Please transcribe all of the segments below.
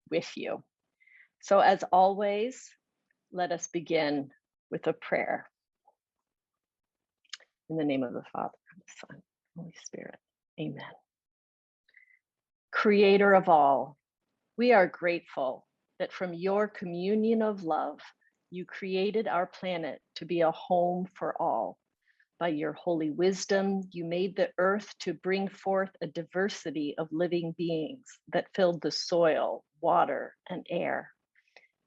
with you. So as always, let us begin with a prayer. In the name of the Father, and the Son, and the Holy Spirit, amen. Creator of all, we are grateful that from your communion of love, you created our planet to be a home for all. By your holy wisdom, you made the earth to bring forth a diversity of living beings that filled the soil, water, and air.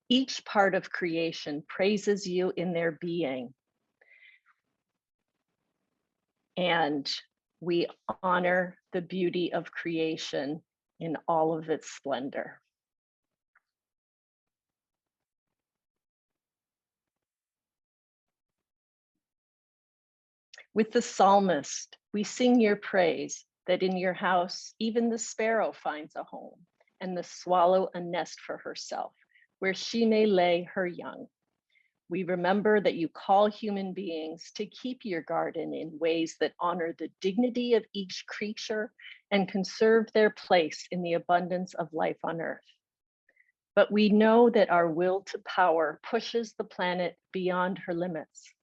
Each part of creation praises you in their being. And we honor the beauty of creation in all of its splendor. With the psalmist, we sing your praise, that in your house, even the sparrow finds a home, and the swallow a nest for herself, where she may lay her young. We remember that you call human beings to keep your garden in ways that honor the dignity of each creature and conserve their place in the abundance of life on earth. But we know that our will to power pushes the planet beyond her limits.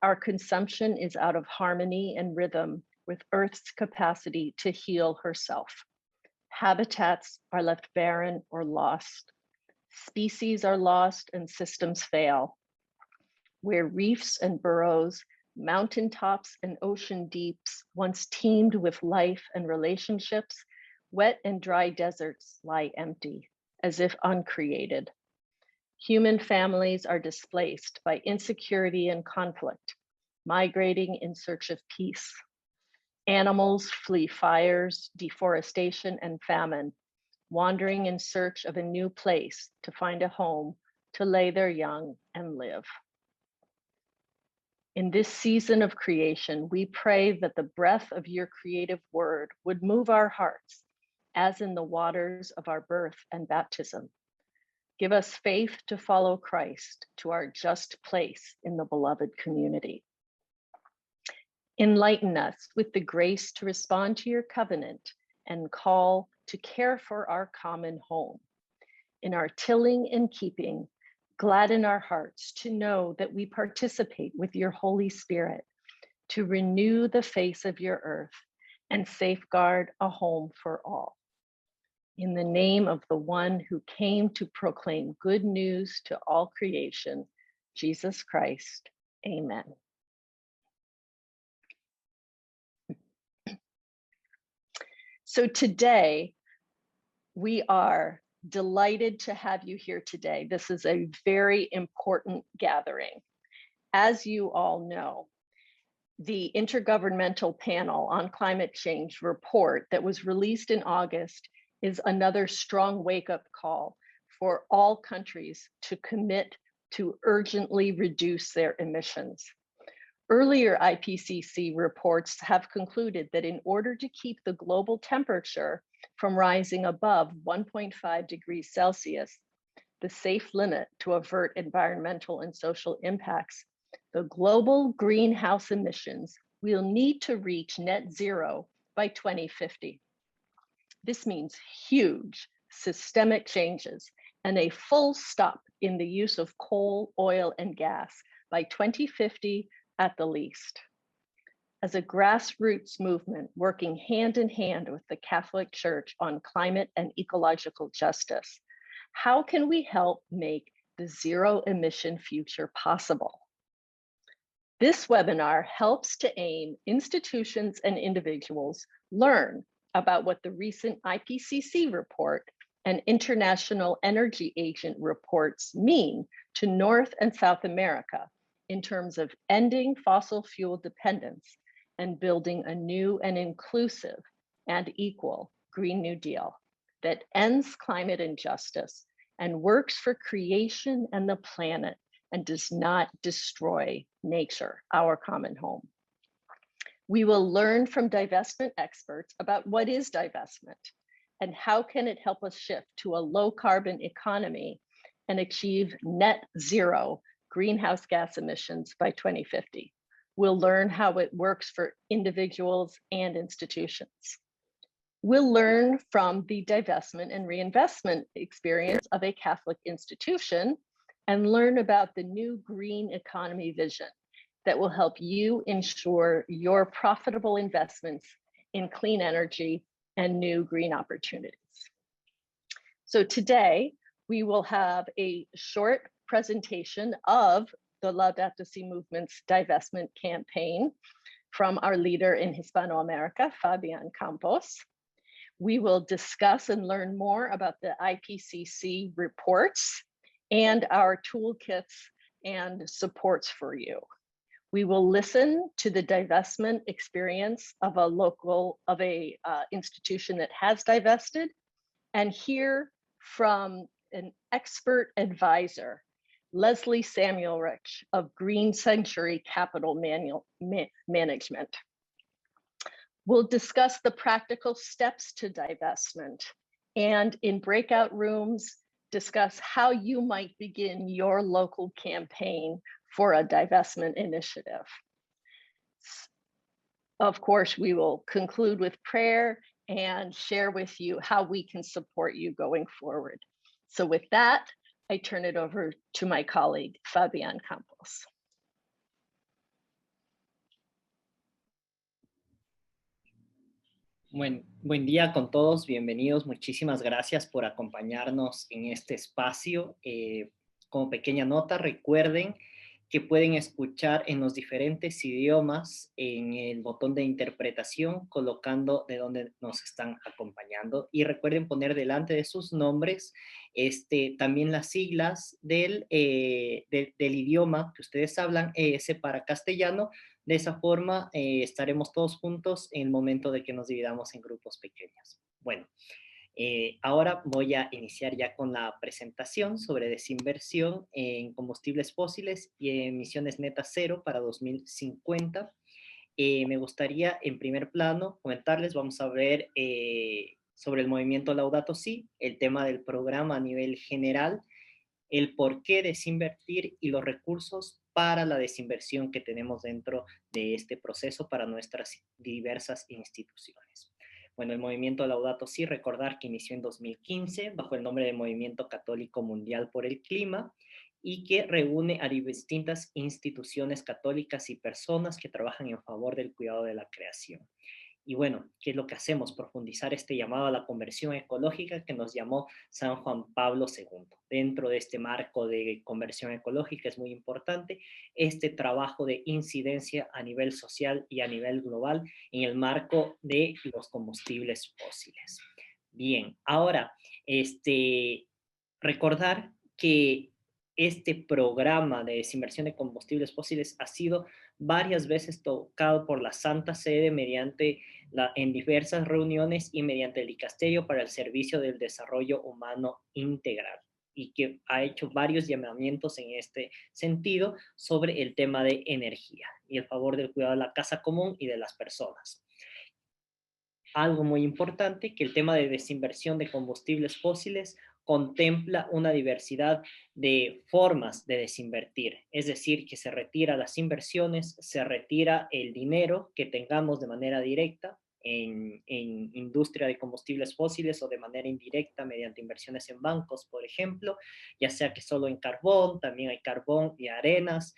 Our consumption is out of harmony and rhythm with Earth's capacity to heal herself. Habitats are left barren or lost. Species are lost and systems fail. Where reefs and burrows, mountaintops and ocean deeps once teemed with life and relationships, wet and dry deserts lie empty, as if uncreated. Human families are displaced by insecurity and conflict, migrating in search of peace. Animals flee fires, deforestation, and famine, wandering in search of a new place to find a home, to lay their young and live. In this season of creation, we pray that the breath of your creative word would move our hearts, as in the waters of our birth and baptism. Give us faith to follow Christ to our just place in the beloved community. Enlighten us with the grace to respond to your covenant and call to care for our common home. In our tilling and keeping, gladden our hearts to know that we participate with your Holy Spirit to renew the face of your earth and safeguard a home for all. In the name of the one who came to proclaim good news to all creation, Jesus Christ, amen. So today, we are delighted to have you here today. This is a very important gathering. As you all know, the Intergovernmental Panel on Climate Change report that was released in August is another strong wake-up call for all countries to commit to urgently reduce their emissions. Earlier IPCC reports have concluded that in order to keep the global temperature from rising above 1.5 degrees Celsius, the safe limit to avert environmental and social impacts, the global greenhouse emissions will need to reach net zero by 2050. This means huge systemic changes and a full stop in the use of coal, oil, and gas by 2050 at the least. As a grassroots movement working hand in hand with the Catholic Church on climate and ecological justice, how can we help make the zero emission future possible? This webinar helps to aim institutions and individuals learn about what the recent IPCC report and International Energy Agency reports mean to North and South America in terms of ending fossil fuel dependence and building a new and inclusive and equal Green New Deal that ends climate injustice and works for creation and the planet and does not destroy nature, our common home. We will learn from divestment experts about what is divestment and how can it help us shift to a low carbon economy and achieve net zero greenhouse gas emissions by 2050. We'll learn how it works for individuals and institutions. We'll learn from the divestment and reinvestment experience of a Catholic institution and learn about the new green economy vision that will help you ensure your profitable investments in clean energy and new green opportunities. So today, we will have a short presentation of the Laudato Si Movement's divestment campaign from our leader in Hispanoamerica, Fabian Campos. We will discuss and learn more about the IPCC reports and our toolkits and supports for you. We will listen to the divestment experience of a institution that has divested and hear from an expert advisor, Leslie Samuelrich of Green Century Capital Management. We'll discuss the practical steps to divestment and in breakout rooms, discuss how you might begin your local campaign for a divestment initiative. Of course, we will conclude with prayer and share with you how we can support you going forward. So with that, I turn it over to my colleague, Fabian Campos. Buen día con todos, bienvenidos, muchísimas gracias por acompañarnos en este espacio. Como pequeña nota, recuerden que pueden escuchar en los diferentes idiomas en el botón de interpretación, colocando de dónde nos están acompañando. Y recuerden poner delante de sus nombres también las siglas del idioma que ustedes hablan, ES para castellano. De esa forma estaremos todos juntos en el momento de que nos dividamos en grupos pequeños. Bueno, ahora voy a iniciar ya con la presentación sobre desinversión en combustibles fósiles y emisiones netas cero para 2050. Me gustaría en primer plano comentarles, vamos a ver sobre el movimiento Laudato Si, el tema del programa a nivel general, el por qué desinvertir y los recursos para la desinversión que tenemos dentro de este proceso para nuestras diversas instituciones. Bueno, el movimiento Laudato Si, recordar que inició en 2015 bajo el nombre de Movimiento Católico Mundial por el Clima y que reúne a distintas instituciones católicas y personas que trabajan en favor del cuidado de la creación. Y bueno, ¿qué es lo que hacemos? Profundizar este llamado a la conversión ecológica que nos llamó San Juan Pablo II. Dentro de este marco de conversión ecológica es muy importante este trabajo de incidencia a nivel social y a nivel global en el marco de los combustibles fósiles. Bien, ahora, recordar que este programa de desinversión de combustibles fósiles ha sido varias veces tocado por la Santa Sede en diversas reuniones y mediante el Dicasterio para el Servicio del Desarrollo Humano Integral, y que ha hecho varios llamamientos en este sentido sobre el tema de energía y el favor del cuidado de la casa común y de las personas. Algo muy importante, que el tema de desinversión de combustibles fósiles contempla una diversidad de formas de desinvertir, es decir, que se retira las inversiones, se retira el dinero que tengamos de manera directa en industria de combustibles fósiles o de manera indirecta mediante inversiones en bancos, por ejemplo, ya sea que solo en carbón, también hay carbón y arenas.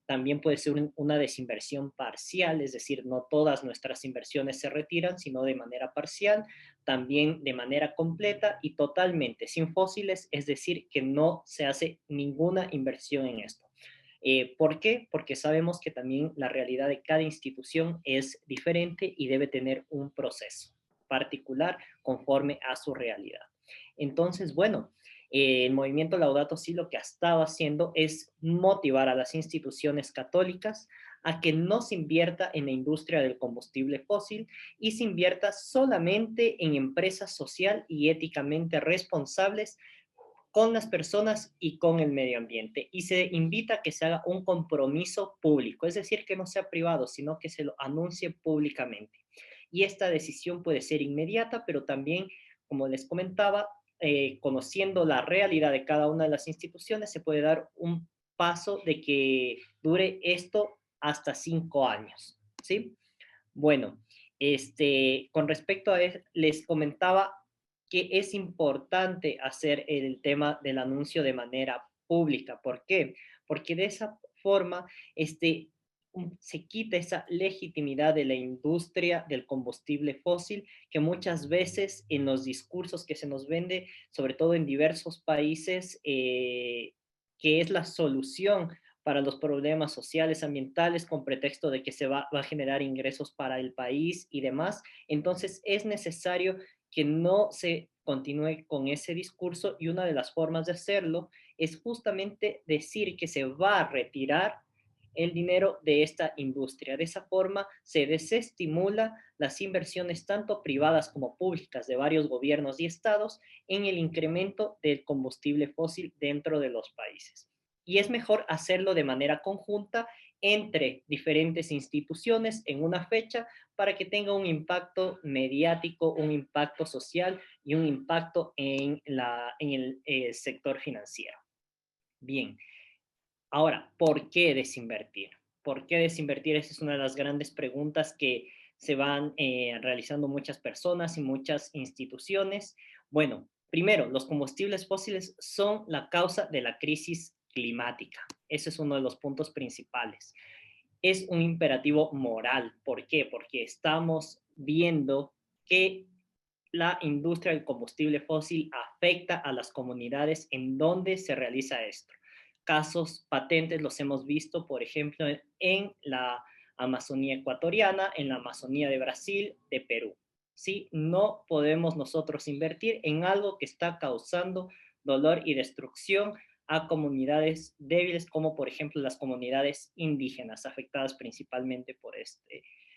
También puede ser una desinversión parcial, es decir, no todas nuestras inversiones se retiran, sino de manera parcial, también de manera completa y totalmente sin fósiles, es decir, que no se hace ninguna inversión en esto. ¿Por qué? Porque sabemos que también la realidad de cada institución es diferente y debe tener un proceso particular conforme a su realidad. Entonces, bueno, el movimiento Laudato Si lo que ha estado haciendo es motivar a las instituciones católicas a que no se invierta en la industria del combustible fósil y se invierta solamente en empresas social y éticamente responsables con las personas y con el medio ambiente. Y se invita a que se haga un compromiso público, es decir, que no sea privado, sino que se lo anuncie públicamente. Y esta decisión puede ser inmediata, pero también, como les comentaba, conociendo la realidad de cada una de las instituciones, se puede dar un paso de que dure esto hasta 5 años, ¿sí? Bueno, Con respecto a eso, les comentaba que es importante hacer el tema del anuncio de manera pública. ¿Por qué? Porque de esa forma se quita esa legitimidad de la industria del combustible fósil que muchas veces en los discursos que se nos vende, sobre todo en diversos países, que es la solución para los problemas sociales, ambientales, con pretexto de que va a generar ingresos para el país y demás. Entonces es necesario que no se continúe con ese discurso y una de las formas de hacerlo es justamente decir que se va a retirar el dinero de esta industria. De esa forma se desestimula las inversiones tanto privadas como públicas de varios gobiernos y estados en el incremento del combustible fósil dentro de los países. Y es mejor hacerlo de manera conjunta entre diferentes instituciones en una fecha para que tenga un impacto mediático, un impacto social y un impacto en el sector financiero. Bien, ahora, ¿por qué desinvertir? ¿Por qué desinvertir? Esa es una de las grandes preguntas que se van realizando muchas personas y muchas instituciones. Bueno, primero, los combustibles fósiles son la causa de la crisis climática. Ese es uno de los puntos principales. Es un imperativo moral. ¿Por qué? Porque estamos viendo que la industria del combustible fósil afecta a las comunidades en donde se realiza esto. Casos patentes los hemos visto, por ejemplo, en la Amazonía ecuatoriana, en la Amazonía de Brasil, de Perú. ¿Sí? No podemos nosotros invertir en algo que está causando dolor y destrucción a comunidades débiles, como por ejemplo las comunidades indígenas, afectadas principalmente por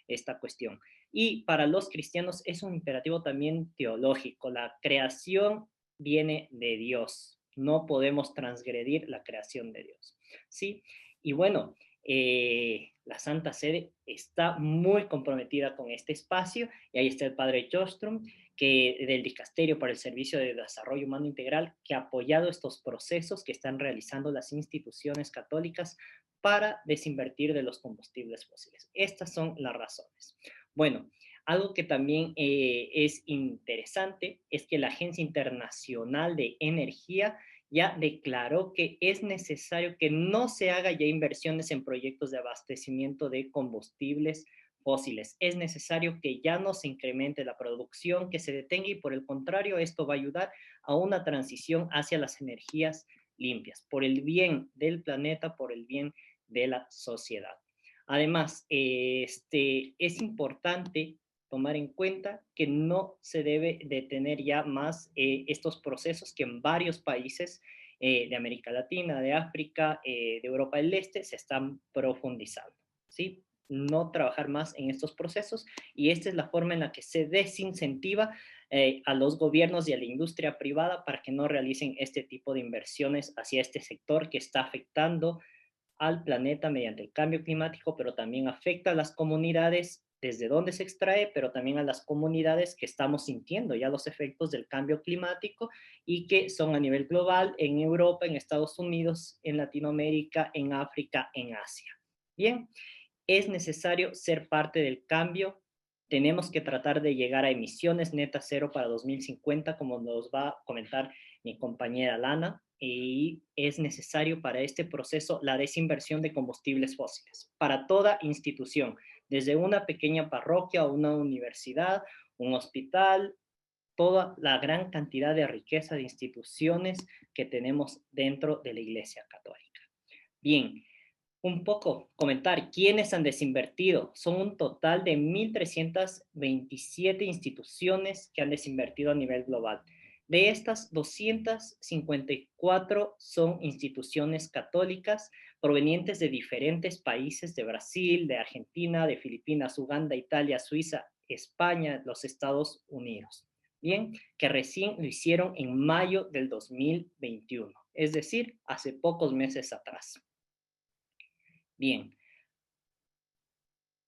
esta cuestión. Y para los cristianos es un imperativo también teológico. La creación viene de Dios. No podemos transgredir la creación de Dios. ¿Sí? Y bueno, la Santa Sede está muy comprometida con este espacio y ahí está el padre Jostrom, que del Dicasterio para el Servicio de Desarrollo Humano Integral, que ha apoyado estos procesos que están realizando las instituciones católicas para desinvertir de los combustibles fósiles. Estas son las razones. Bueno, algo que también es interesante es que la Agencia Internacional de Energía ya declaró que es necesario que no se haga ya inversiones en proyectos de abastecimiento de combustibles fósiles. Es necesario que ya no se incremente la producción, que se detenga y por el contrario, esto va a ayudar a una transición hacia las energías limpias, por el bien del planeta, por el bien de la sociedad. Además, es importante tomar en cuenta que no se debe detener ya más estos procesos que en varios países de América Latina, de África, de Europa del Este se están profundizando, ¿sí? No trabajar más en estos procesos y esta es la forma en la que se desincentiva a los gobiernos y a la industria privada para que no realicen este tipo de inversiones hacia este sector que está afectando al planeta mediante el cambio climático, pero también afecta a las comunidades desde donde se extrae, pero también a las comunidades que estamos sintiendo ya los efectos del cambio climático y que son a nivel global en Europa, en Estados Unidos, en Latinoamérica, en África, en Asia. Bien, es necesario ser parte del cambio. Tenemos que tratar de llegar a emisiones netas cero para 2050, como nos va a comentar mi compañera Lana, y es necesario para este proceso la desinversión de combustibles fósiles para toda institución, desde una pequeña parroquia o una universidad, un hospital, toda la gran cantidad de riqueza de instituciones que tenemos dentro de la Iglesia Católica. Bien, un poco comentar quiénes han desinvertido. Son un total de 1.327 instituciones que han desinvertido a nivel global. De estas, 254 son instituciones católicas provenientes de diferentes países, de Brasil, de Argentina, de Filipinas, Uganda, Italia, Suiza, España, los Estados Unidos. Bien, que recién lo hicieron en mayo del 2021, es decir, hace pocos meses atrás. Bien,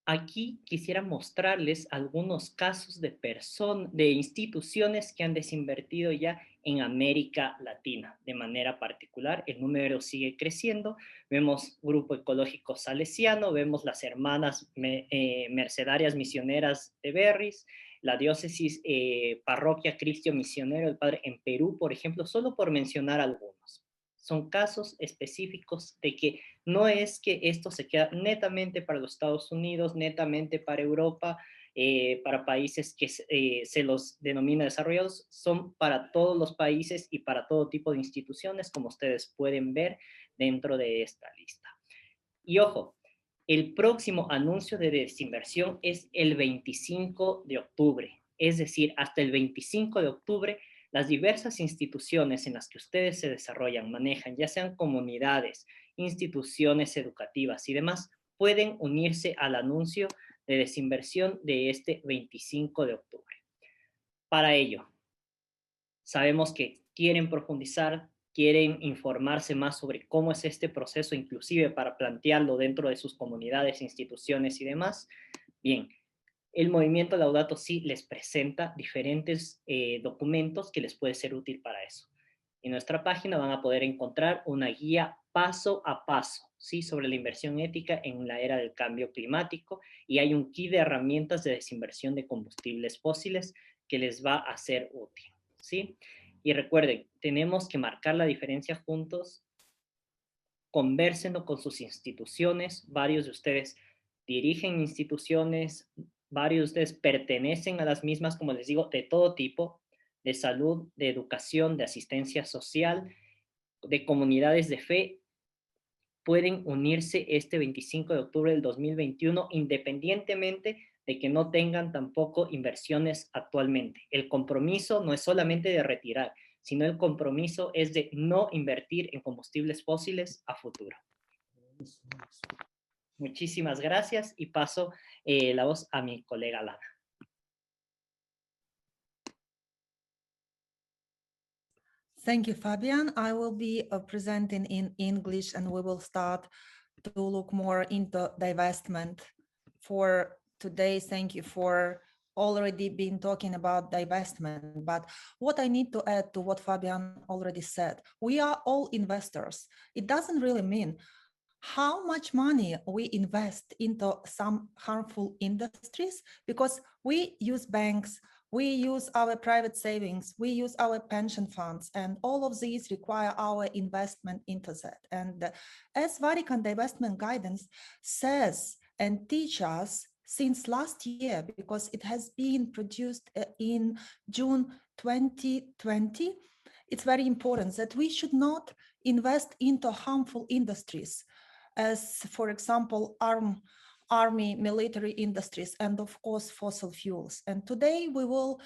Aquí quisiera mostrarles algunos casos de instituciones que han desinvertido ya en América Latina. De manera particular, el número sigue creciendo. Vemos Grupo Ecológico Salesiano, vemos las hermanas mercedarias misioneras de Berris, la diócesis Parroquia Cristio Misionero del Padre en Perú, por ejemplo, solo por mencionar algunos. Son casos específicos de que no es que esto se queda netamente para los Estados Unidos, netamente para Europa, para países que se los denomina desarrollados, son para todos los países y para todo tipo de instituciones, como ustedes pueden ver dentro de esta lista. Y ojo, el próximo anuncio de desinversión es el 25 de octubre, es decir, hasta el 25 de octubre las diversas instituciones en las que ustedes se desarrollan, manejan, ya sean comunidades, instituciones educativas y demás, pueden unirse al anuncio de desinversión de este 25 de octubre. Para ello, sabemos que quieren profundizar, quieren informarse más sobre cómo es este proceso, inclusive para plantearlo dentro de sus comunidades, instituciones y demás. Bien, el movimiento Laudato Si les presenta diferentes documentos que les puede ser útil para eso. En nuestra página van a poder encontrar una guía paso a paso, ¿sí? Sobre la inversión ética en la era del cambio climático, y hay un kit de herramientas de desinversión de combustibles fósiles que les va a ser útil, ¿sí? Y recuerden, tenemos que marcar la diferencia juntos, convérsenlo con sus instituciones, varios de ustedes dirigen instituciones, varios de ustedes pertenecen a las mismas, como les digo, de todo tipo, de salud, de educación, de asistencia social, de comunidades de fe, pueden unirse este 25 de octubre del 2021, independientemente de que no tengan tampoco inversiones actualmente. El compromiso no es solamente de retirar, sino el compromiso es de no invertir en combustibles fósiles a futuro. Muchísimas gracias y paso la voz a mi colega Lana. Thank you, Fabian. I will be presenting in English, and we will start to look more into divestment. For today, thank you for already been talking about divestment, but what I need to add to what Fabian already said, we are all investors. It doesn't really mean how much money we invest into some harmful industries, because we use banks, we use our private savings, we use our pension funds, and all of these require our investment into that. And as Vatican divestment guidance says and teaches us since last year, because it has been produced in June 2020, it's very important that we should not invest into harmful industries, as, for example, army, military industries, and of course, fossil fuels. And today we will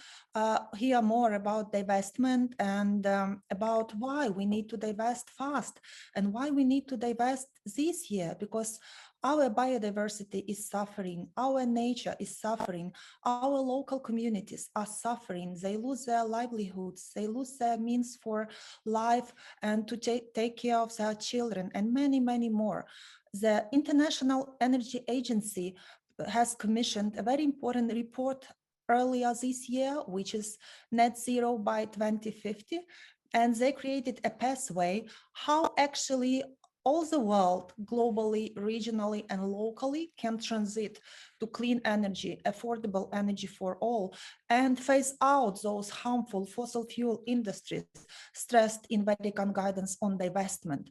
hear more about divestment and about why we need to divest fast and why we need to divest this year, because our biodiversity is suffering, our nature is suffering, our local communities are suffering, they lose their livelihoods, they lose their means for life and to take care of their children, and many, many more. The International Energy Agency has commissioned a very important report earlier this year, which is net zero by 2050. And they created a pathway how actually all the world, globally, regionally, and locally, can transit to clean energy, affordable energy for all, and phase out those harmful fossil fuel industries stressed in Vatican guidance on divestment,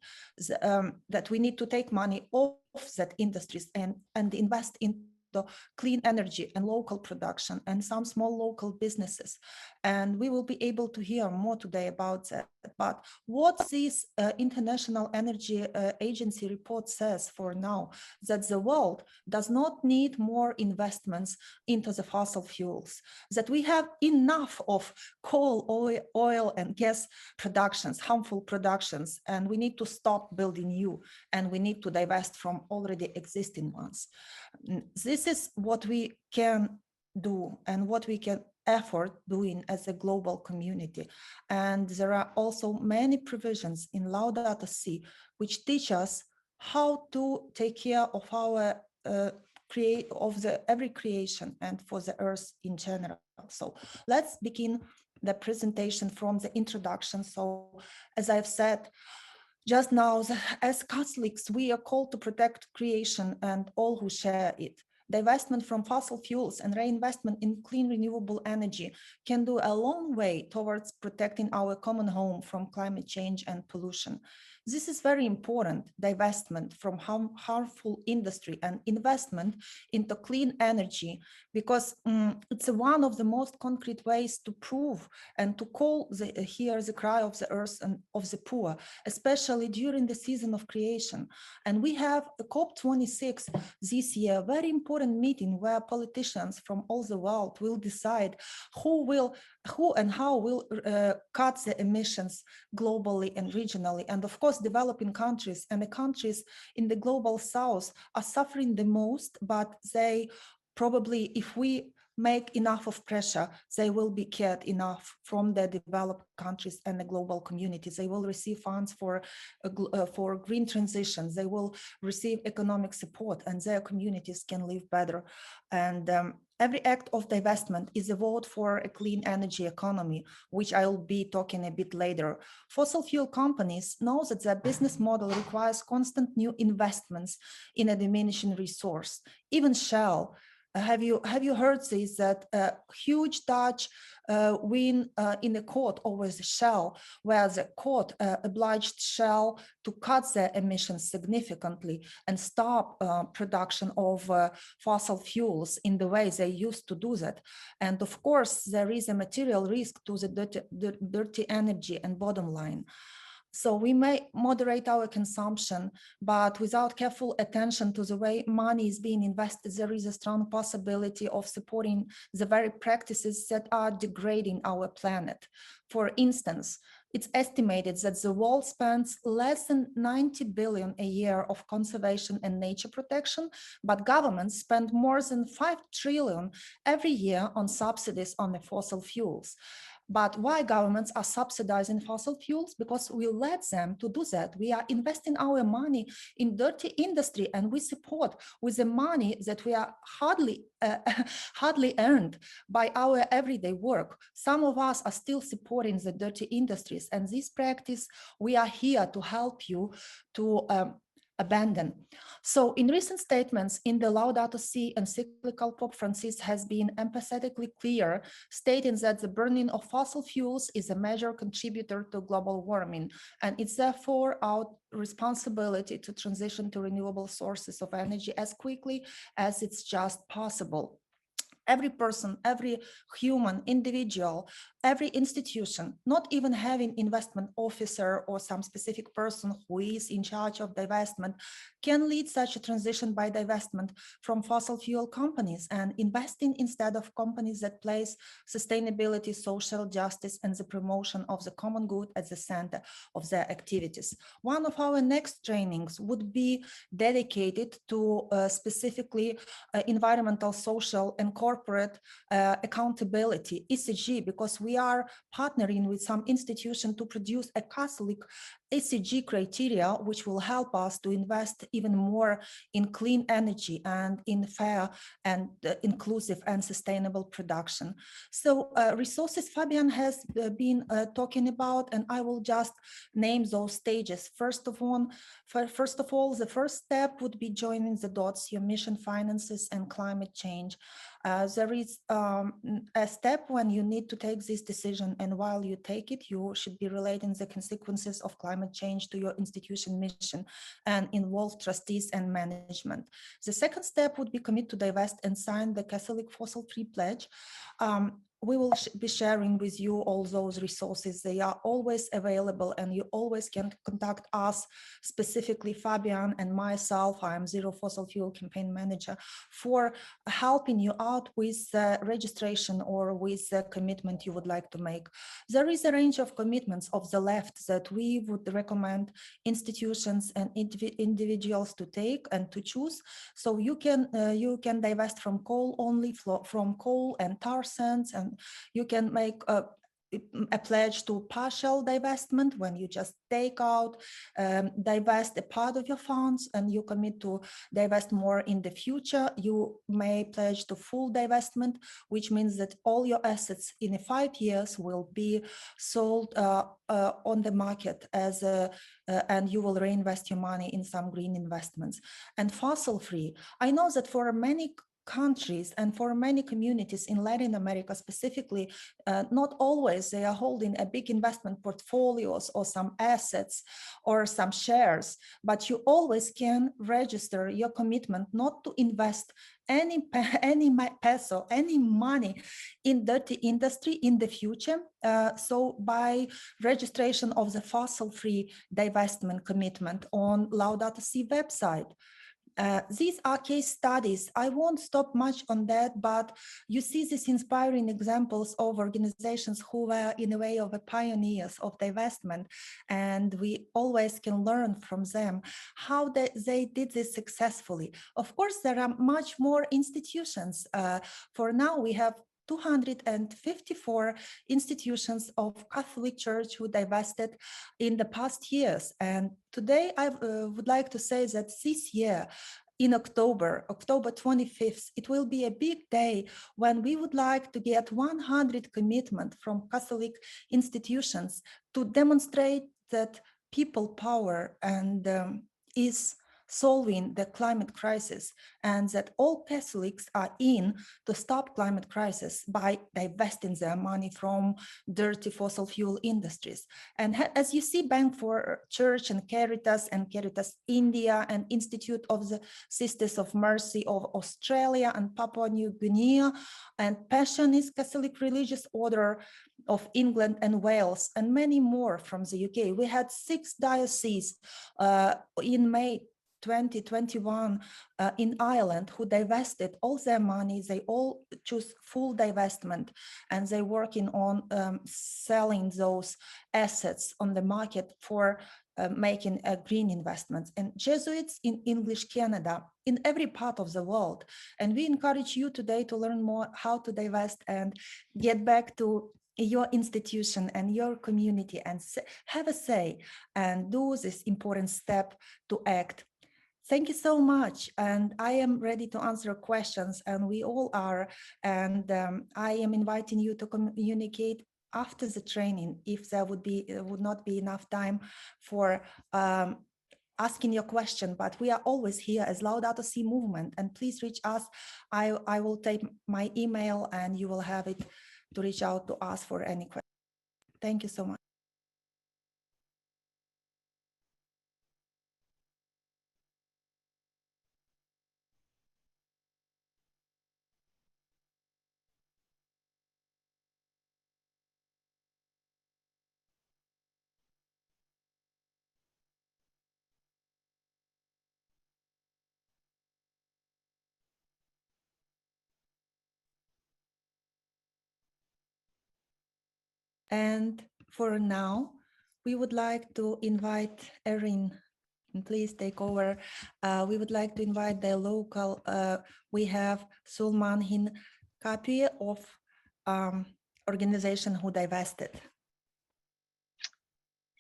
that we need to take money off that industries and invest in the clean energy and local production and some small local businesses. And we will be able to hear more today about that. But what this International Energy Agency report says for now, that the world does not need more investments into the fossil fuels, that we have enough of coal, oil and gas productions, harmful productions, and we need to stop building new, and we need to divest from already existing ones. This is what we can do and what we can afford doing as a global community. And there are also many provisions in Laudato Si which teach us how to take care of our every creation and for the earth in general. So let's begin the presentation from the introduction. So as I've said just now, as Catholics, we are called to protect creation and all who share it. Divestment from fossil fuels and reinvestment in clean renewable energy can do a long way towards protecting our common home from climate change and pollution. This is very important, divestment from harmful industry and investment into clean energy, because it's one of the most concrete ways to prove and to hear the cry of the earth and of the poor, especially during the season of creation. And we have a COP26 this year, very important meeting where politicians from all the world will decide who and how will cut the emissions globally and regionally. And of course, developing countries and the countries in the global south are suffering the most, but they probably, if we make enough of pressure, they will be cared enough from the developed countries and the global communities. They will receive funds for green transitions. They will receive economic support, and their communities can live better. And every act of divestment is a vote for a clean energy economy, which I will be talking a bit later. Fossil fuel companies know that their business model requires constant new investments in a diminishing resource. Even Shell, have you heard this, that a huge Dutch win in the court over the Shell, where the court obliged Shell to cut their emissions significantly and stop production of fossil fuels in the way they used to do that. And of course, there is a material risk to the dirty energy and bottom line. So we may moderate our consumption, but without careful attention to the way money is being invested, there is a strong possibility of supporting the very practices that are degrading our planet. For instance, it's estimated that the world spends less than 90 billion a year of conservation and nature protection, but governments spend more than 5 trillion every year on subsidies on the fossil fuels. But why governments are subsidizing fossil fuels? Because we let them to do that. We are investing our money in dirty industry, and we support with the money that we are hardly earned by our everyday work. Some of us are still supporting the dirty industries, and this practice, we are here to help you to abandon. So in recent statements in the Laudato Si encyclical, Pope Francis has been emphatically clear, stating that the burning of fossil fuels is a major contributor to global warming, and it's therefore our responsibility to transition to renewable sources of energy as quickly as it's just possible. Every person, every human, individual, every institution, not even having investment officer or some specific person who is in charge of divestment, can lead such a transition by divestment from fossil fuel companies and investing instead of companies that place sustainability, social justice, and the promotion of the common good at the center of their activities. One of our next trainings would be dedicated to specifically environmental, social, and corporate accountability, ESG, because we are partnering with some institution to produce a Catholic ESG criteria, which will help us to invest even more in clean energy and in fair and inclusive and sustainable production. So resources Fabian has been talking about, and I will just name those stages. First of all, the first step would be joining the dots, your mission, finances, and climate change. There is a step when you need to take this decision, and while you take it, you should be relating the consequences of climate change to your institution mission and involve trustees and management. The second step would be commit to divest and sign the Catholic Fossil Free Pledge. We will be sharing with you all those resources. They are always available, and you always can contact us, specifically Fabian and myself. I am Zero Fossil Fuel Campaign Manager, for helping you out with the registration or with the commitment you would like to make. There is a range of commitments of the left that we would recommend institutions and individuals to take and to choose. So you can divest from coal only, from coal and tar sands, and you can make a pledge to partial divestment, when you just take out, divest a part of your funds, and you commit to divest more in the future. You may pledge to full divestment, which means that all your assets in 5 years will be sold on the market as and you will reinvest your money in some green investments. And fossil free, I know that for many countries and for many communities in Latin America specifically, not always they are holding a big investment portfolios or some assets or some shares, but you always can register your commitment not to invest any peso, any money in dirty industry in the future. So by registration of the fossil-free divestment commitment on Laudato Si website. These are case studies. I won't stop much on that, but you see these inspiring examples of organizations who were in a way of pioneers of divestment, and we always can learn from them how they did this successfully. Of course, there are much more institutions. For now, we have 254 institutions of Catholic Church who divested in the past years. And today I would like to say that this year, in October 25th, it will be a big day when we would like to get 100 commitment from Catholic institutions to demonstrate that people power and is solving the climate crisis, and that all Catholics are in to stop climate crisis by divesting their money from dirty fossil fuel industries. And as you see, Bank for Church and Caritas India and Institute of the Sisters of Mercy of Australia and Papua New Guinea and Passionist Catholic Religious Order of England and Wales, and many more from the UK. We had 6 dioceses in May 2021 in Ireland who divested all their money. They all choose full divestment, and they're working on selling those assets on the market for making green investments. And Jesuits in English Canada, in every part of the world. And we encourage you today to learn more how to divest and get back to your institution and your community and have a say and do this important step to act. Thank you so much. And I am ready to answer questions, and we all are. And I am inviting you to communicate after the training if there would not be enough time for asking your question, but we are always here as Laudato Si Movement, and please reach us. I will take my email and you will have it to reach out to us for any question. Thank you so much. And for now, we would like to invite Erin, and please take over. We would like to invite the local, we have Sulman Hin Kapi of organization who divested.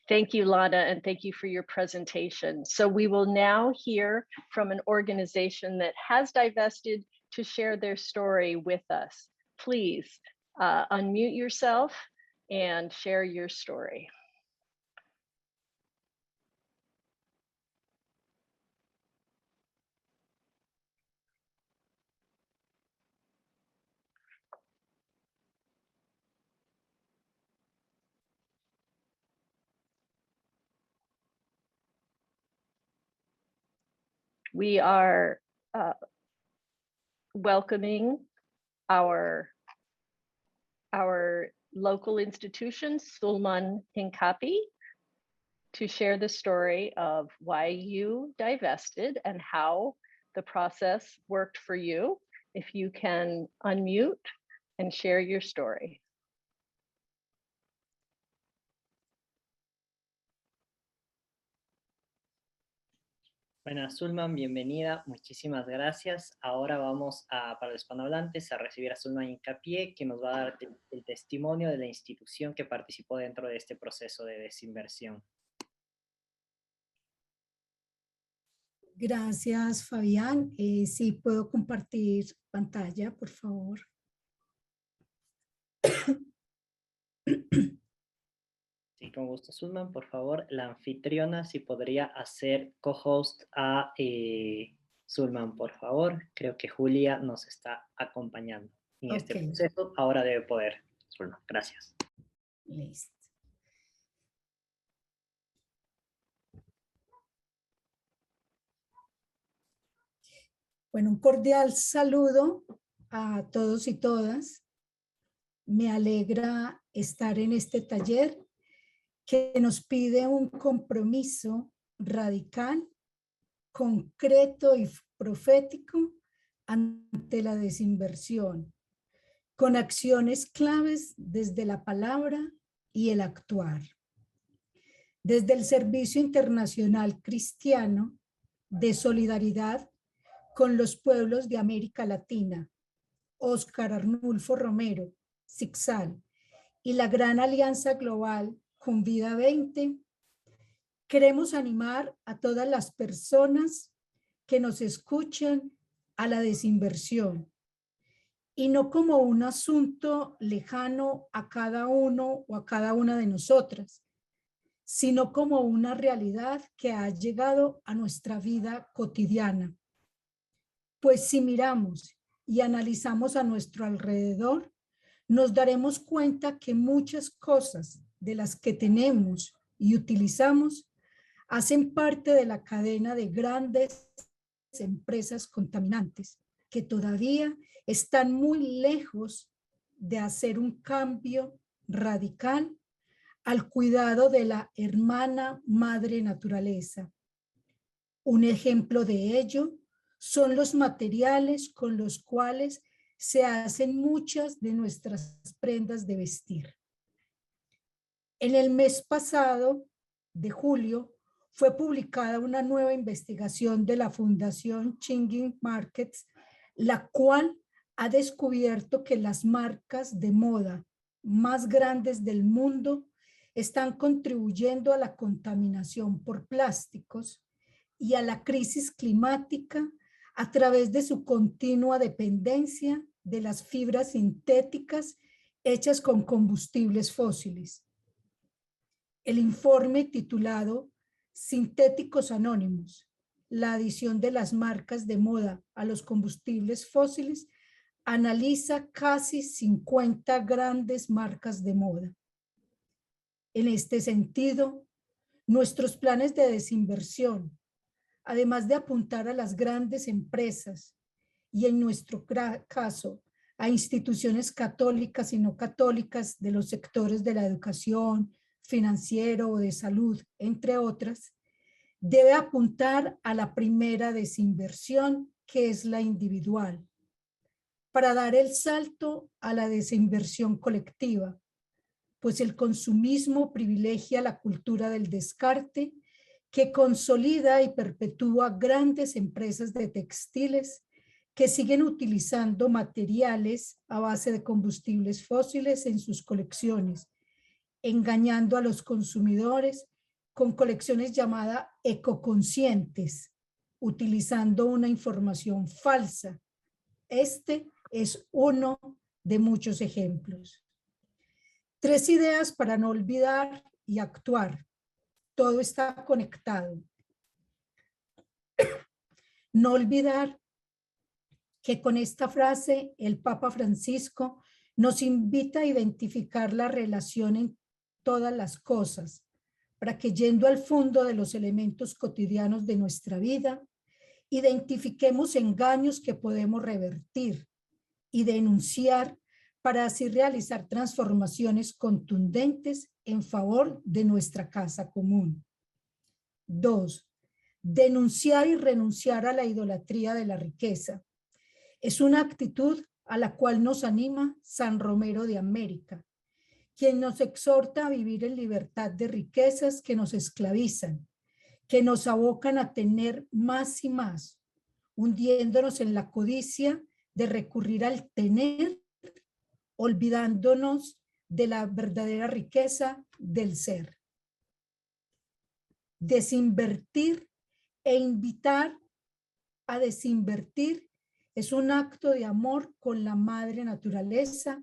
Thank you, Lada, and thank you for your presentation. So we will now hear from an organization that has divested to share their story with us. Please unmute yourself and share your story. We are welcoming our local institution, Sulman Hinkapi, to share the story of why you divested and how the process worked for you. If you can unmute and share your story. Buenas, Zulman, bienvenida, muchísimas gracias. Ahora vamos para los hispanohablantes a recibir a Zulman Hincapié, que nos va a dar el testimonio de la institución que participó dentro de este proceso de desinversión. Gracias, Fabián. Sí, puedo compartir pantalla, por favor. Sí, con gusto, Zulman. Por favor, la anfitriona, si podría hacer co-host a Zulman, por favor. Creo que Julia nos está acompañando en este proceso. Ahora debe poder, Zulman. Gracias. Listo. Bueno, un cordial saludo a todos y todas. Me alegra estar en este taller que nos pide un compromiso radical, concreto y profético ante la desinversión, con acciones claves desde la palabra y el actuar. Desde el Servicio Internacional Cristiano de Solidaridad con los Pueblos de América Latina, Óscar Arnulfo Romero, SICSAL, y la Gran Alianza Global Convida 20, queremos animar a todas las personas que nos escuchan a la desinversión, y no como un asunto lejano a cada uno o a cada una de nosotras, sino como una realidad que ha llegado a nuestra vida cotidiana. Pues si miramos y analizamos a nuestro alrededor, nos daremos cuenta que muchas cosas de las que tenemos y utilizamos hacen parte de la cadena de grandes empresas contaminantes que todavía están muy lejos de hacer un cambio radical al cuidado de la hermana madre naturaleza. Un ejemplo de ello son los materiales con los cuales se hacen muchas de nuestras prendas de vestir. En el mes pasado de julio fue publicada una nueva investigación de la Fundación Changing Markets, la cual ha descubierto que las marcas de moda más grandes del mundo están contribuyendo a la contaminación por plásticos y a la crisis climática a través de su continua dependencia de las fibras sintéticas hechas con combustibles fósiles. El informe titulado Sintéticos Anónimos, la adición de las marcas de moda a los combustibles fósiles, analiza casi 50 grandes marcas de moda. En este sentido, nuestros planes de desinversión, además de apuntar a las grandes empresas y en nuestro caso a instituciones católicas y no católicas de los sectores de la educación, financiero o de salud, entre otras, debe apuntar a la primera desinversión, que es la individual, para dar el salto a la desinversión colectiva, pues el consumismo privilegia la cultura del descarte que consolida y perpetúa grandes empresas de textiles que siguen utilizando materiales a base de combustibles fósiles en sus colecciones, engañando a los consumidores con colecciones llamadas ecoconscientes, utilizando una información falsa. Este es uno de muchos ejemplos. 3 ideas para no olvidar y actuar. Todo está conectado. No olvidar que con esta frase el Papa Francisco nos invita a identificar la relación en todas las cosas, para que yendo al fondo de los elementos cotidianos de nuestra vida, identifiquemos engaños que podemos revertir y denunciar para así realizar transformaciones contundentes en favor de nuestra casa común. 2. Denunciar y renunciar a la idolatría de la riqueza. Es una actitud a la cual nos anima San Romero de América, quien nos exhorta a vivir en libertad de riquezas que nos esclavizan, que nos abocan a tener más y más, hundiéndonos en la codicia de recurrir al tener, olvidándonos de la verdadera riqueza del ser. Desinvertir e invitar a desinvertir es un acto de amor con la madre naturaleza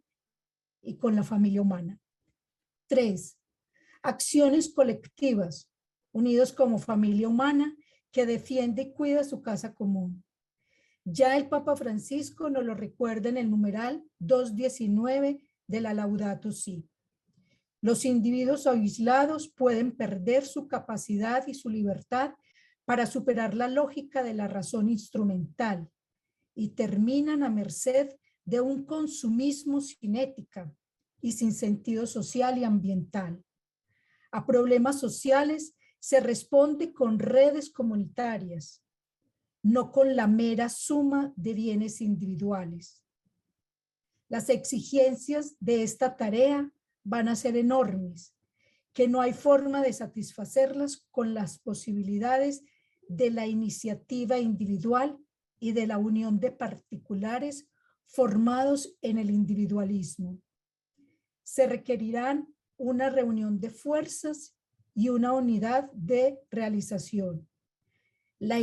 y con la familia humana. 3. Acciones colectivas, unidos como familia humana que defiende y cuida su casa común. Ya el Papa Francisco nos lo recuerda en el numeral 219 de la Laudato Si. Los individuos aislados pueden perder su capacidad y su libertad para superar la lógica de la razón instrumental y terminan a merced de un consumismo sin ética y sin sentido social y ambiental. A problemas sociales se responde con redes comunitarias, no con la mera suma de bienes individuales. Las exigencias de esta tarea van a ser enormes, que no hay forma de satisfacerlas con las posibilidades de la iniciativa individual y de la unión de particulares formados en el individualismo. Se requerirán una reunión de fuerzas y una unidad de realización. La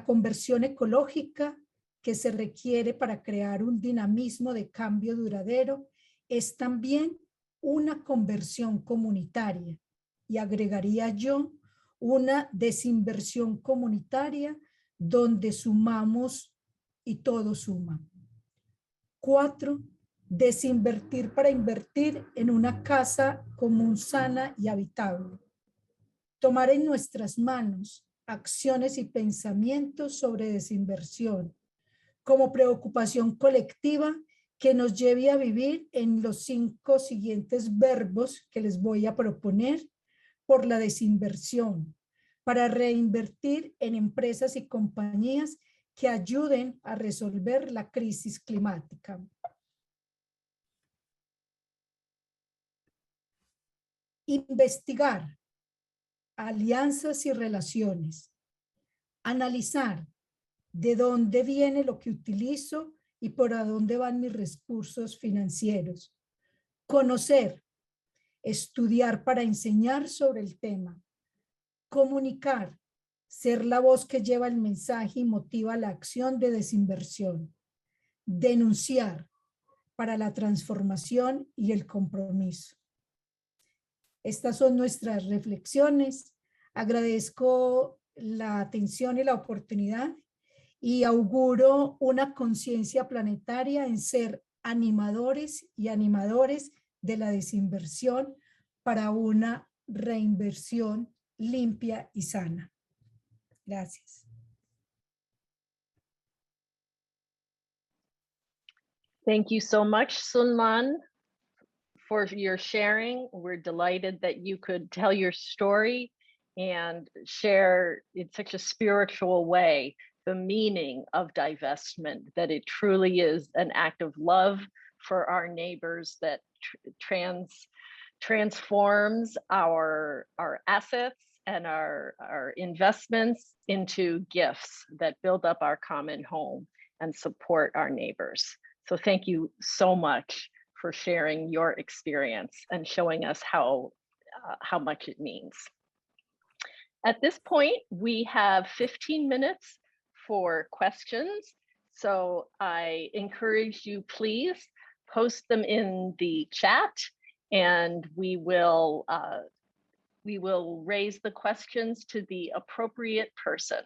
conversión ecológica que se requiere para crear un dinamismo de cambio duradero es también una conversión comunitaria, y agregaría yo una desinversión comunitaria donde sumamos y todo suma. 4. Desinvertir para invertir en una casa común sana y habitable. Tomar en nuestras manos acciones y pensamientos sobre desinversión como preocupación colectiva que nos lleve a vivir en los 5 siguientes verbos que les voy a proponer por la desinversión, para reinvertir en empresas y compañías que ayuden a resolver la crisis climática. Investigar alianzas y relaciones. Analizar de dónde viene lo que utilizo y por a dónde van mis recursos financieros. Conocer, estudiar para enseñar sobre el tema. Comunicar, ser la voz que lleva el mensaje y motiva la acción de desinversión. Denunciar, para la transformación y el compromiso. Estas son nuestras reflexiones. Agradezco la atención y la oportunidad y auguro una conciencia planetaria en ser animadores y animadores de la desinversión para una reinversión limpia y sana. Gracias. Thank you so much, Sunman, for your sharing. We're delighted that you could tell your story and share in such a spiritual way the meaning of divestment, that it truly is an act of love for our neighbors that transforms our assets and our investments into gifts that build up our common home and support our neighbors. So thank you so much for sharing your experience and showing us how much it means. At this point, we have 15 minutes for questions. So I encourage you, please post them in the chat, and we will raise the questions to the appropriate person.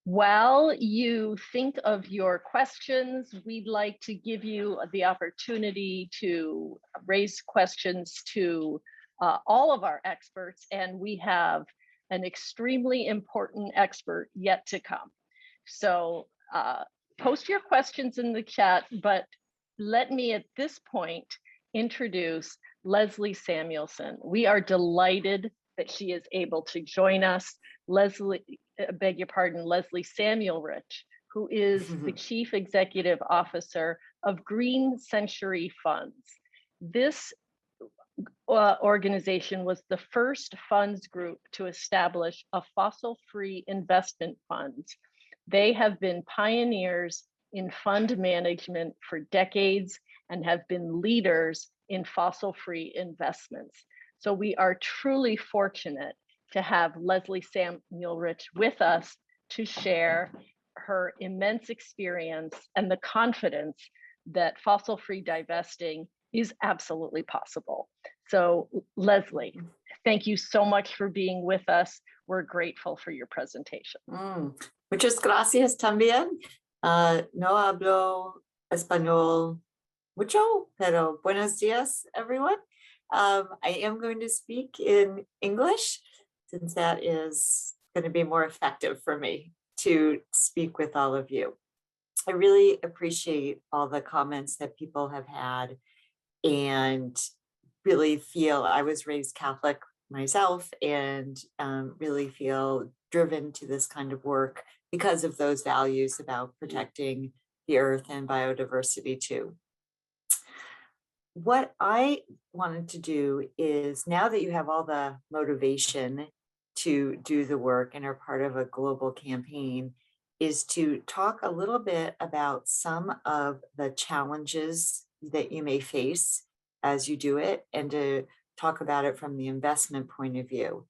While you think of your questions, we'd like to give you the opportunity to raise questions to all of our experts, and we have an extremely important expert yet to come. So post your questions in the chat, but let me at this point introduce Leslie Samuelson. We are delighted that she is able to join us. Leslie Samuel Rich who is the Chief Executive Officer of Green Century Funds. This organization was the first funds group to establish a fossil-free investment fund. They have been pioneers in fund management for decades and have been leaders in fossil-free investments. So we are truly fortunate to have Leslie Samuel-Rich with us to share her immense experience and the confidence that fossil-free divesting is absolutely possible. So Leslie, thank you so much for being with us. We're grateful for your presentation. Muchas gracias también. No hablo español mucho, pero buenos días, everyone. I am going to speak in English since that is going to be more effective for me to speak with all of you. I really appreciate all the comments that people have had and really feel I was raised Catholic myself and really feel driven to this kind of work because of those values about protecting the earth and biodiversity too. What I wanted to do is, now that you have all the motivation to do the work and are part of a global campaign, is to talk a little bit about some of the challenges that you may face as you do it, and to talk about it from the investment point of view.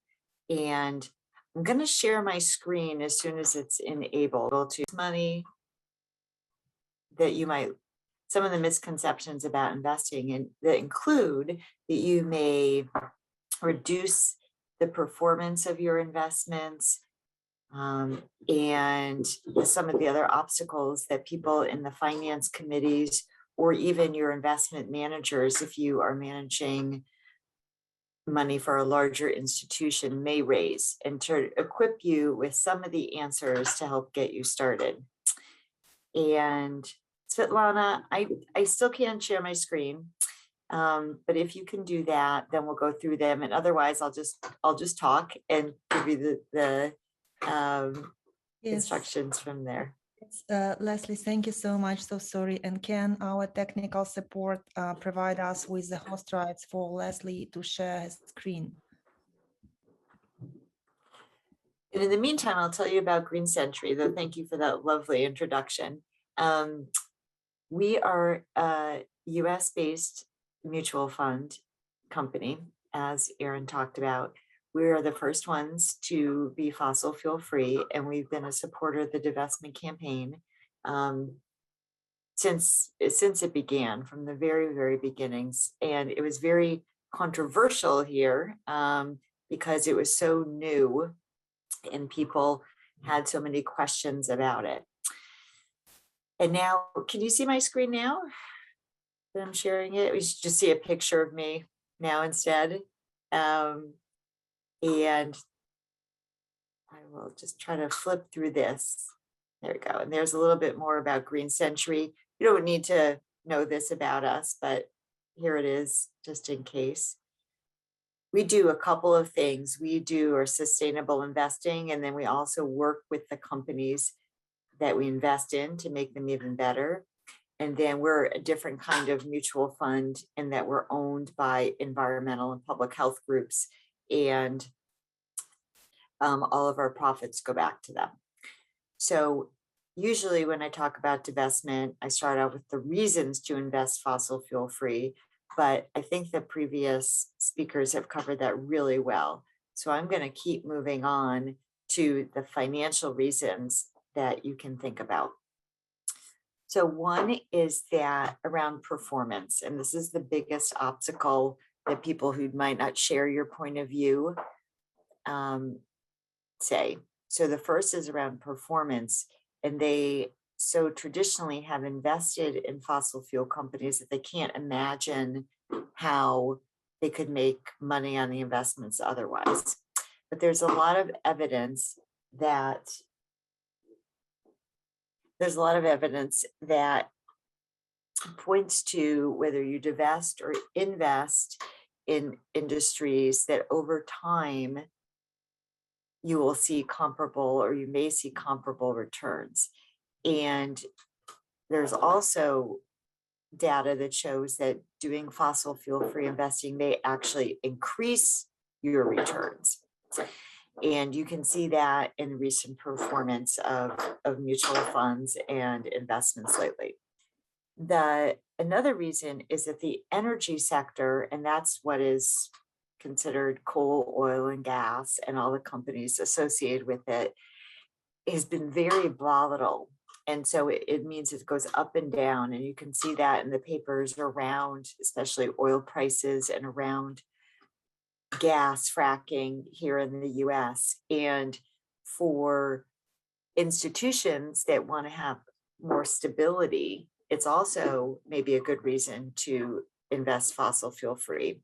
And I'm going to share my screen as soon as it's enabled to money that you might, some of the misconceptions about investing, and that include that you may reduce the performance of your investments, and some of the other obstacles that people in the finance committees or even your investment managers, if you are managing money for a larger institution, may raise, and to equip you with some of the answers to help get you started. And Svetlana, I still can't share my screen, but if you can do that, then we'll go through them. And otherwise, I'll just talk and give you the instructions from there. Leslie, thank you so much. So sorry. And can our technical support provide us with the host rights for Leslie to share his screen? And in the meantime, I'll tell you about Green Century, though. Thank you for that lovely introduction. We are a US-based mutual fund company, as Aaron talked about. We are the first ones to be fossil fuel free, and we've been a supporter of the divestment campaign since it began, from the very, very beginnings. And it was very controversial here because it was so new and people had so many questions about it. And now, can you see my screen now that I'm sharing it? We should just see a picture of me now instead. And I will just try to flip through this. There we go. And there's a little bit more about Green Century. You don't need to know this about us, but here it is, just in case. We do a couple of things. We do our sustainable investing, and then we also work with the companies that we invest in to make them even better. And then we're a different kind of mutual fund in that we're owned by environmental and public health groups, and all of our profits go back to them. So usually when I talk about divestment, I start out with the reasons to invest fossil fuel free, but I think the previous speakers have covered that really well. So I'm going to keep moving on to the financial reasons that you can think about. So one is that around performance, and this is the biggest obstacle that people who might not share your point of view say. So the first is around performance, and they so traditionally have invested in fossil fuel companies that they can't imagine how they could make money on the investments otherwise. But there's a lot of evidence that points to whether you divest or invest in industries that over time you will see comparable, or you may see comparable returns. And there's also data that shows that doing fossil fuel-free investing may actually increase your returns. And you can see that in recent performance of mutual funds and investments lately. Another reason is that the energy sector, and that's what is considered coal, oil, and gas, and all the companies associated with it, has been very volatile. And so it means it goes up and down. And you can see that in the papers around, especially oil prices and around gas fracking here in the US. And for institutions that want to have more stability, it's also maybe a good reason to invest fossil fuel free.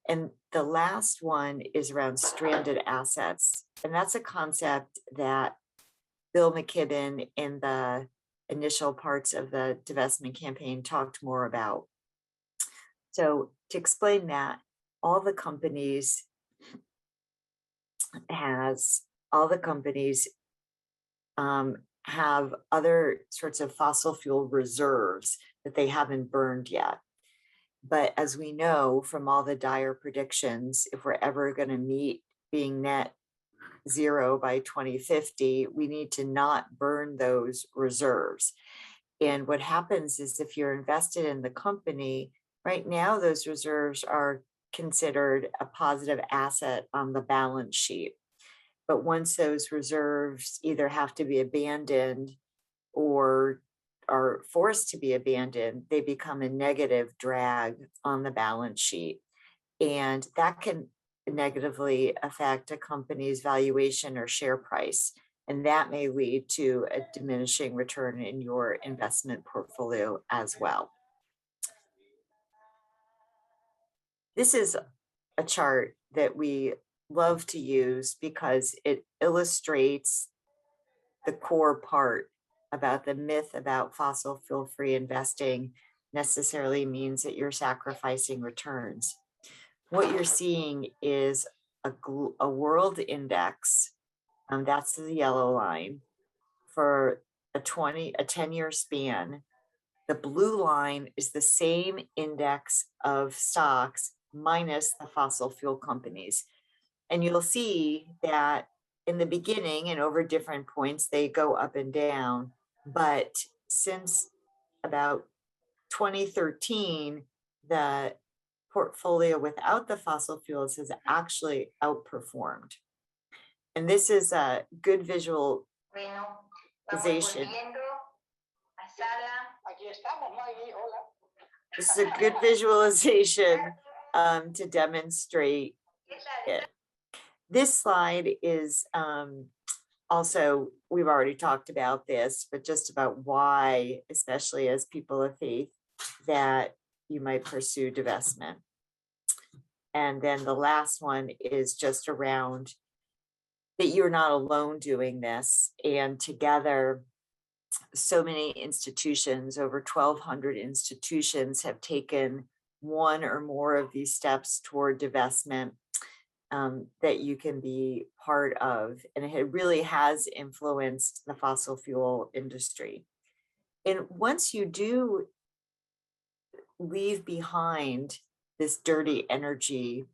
And the last one is around stranded assets. And that's a concept that Bill McKibben in the initial parts of the divestment campaign talked more about. So to explain that, all the companies have other sorts of fossil fuel reserves that they haven't burned yet. But as we know from all the dire predictions, if we're ever going to meet being net zero by 2050, we need to not burn those reserves. And what happens is if you're invested in the company, right now those reserves are considered a positive asset on the balance sheet. But once those reserves either have to be abandoned or are forced to be abandoned, they become a negative drag on the balance sheet. And that can negatively affect a company's valuation or share price. And that may lead to a diminishing return in your investment portfolio as well. This is a chart that we love to use because it illustrates the core part about the myth about fossil fuel-free investing necessarily means that you're sacrificing returns. What you're seeing is a world index, that's the yellow line, for a 10-year span. The blue line is the same index of stocks minus the fossil fuel companies. And you'll see that in the beginning and over different points, they go up and down. But since about 2013, the portfolio without the fossil fuels has actually outperformed. And this is a good visualization. This is a good visualization to demonstrate it. This slide is also, we've already talked about this, but just about why, especially as people of faith, that you might pursue divestment. And then the last one is just around that you're not alone doing this. And together, so many institutions, over 1,200 institutions, have taken one or more of these steps toward divestment that you can be part of. And it really has influenced the fossil fuel industry. And once you do leave behind this dirty energy,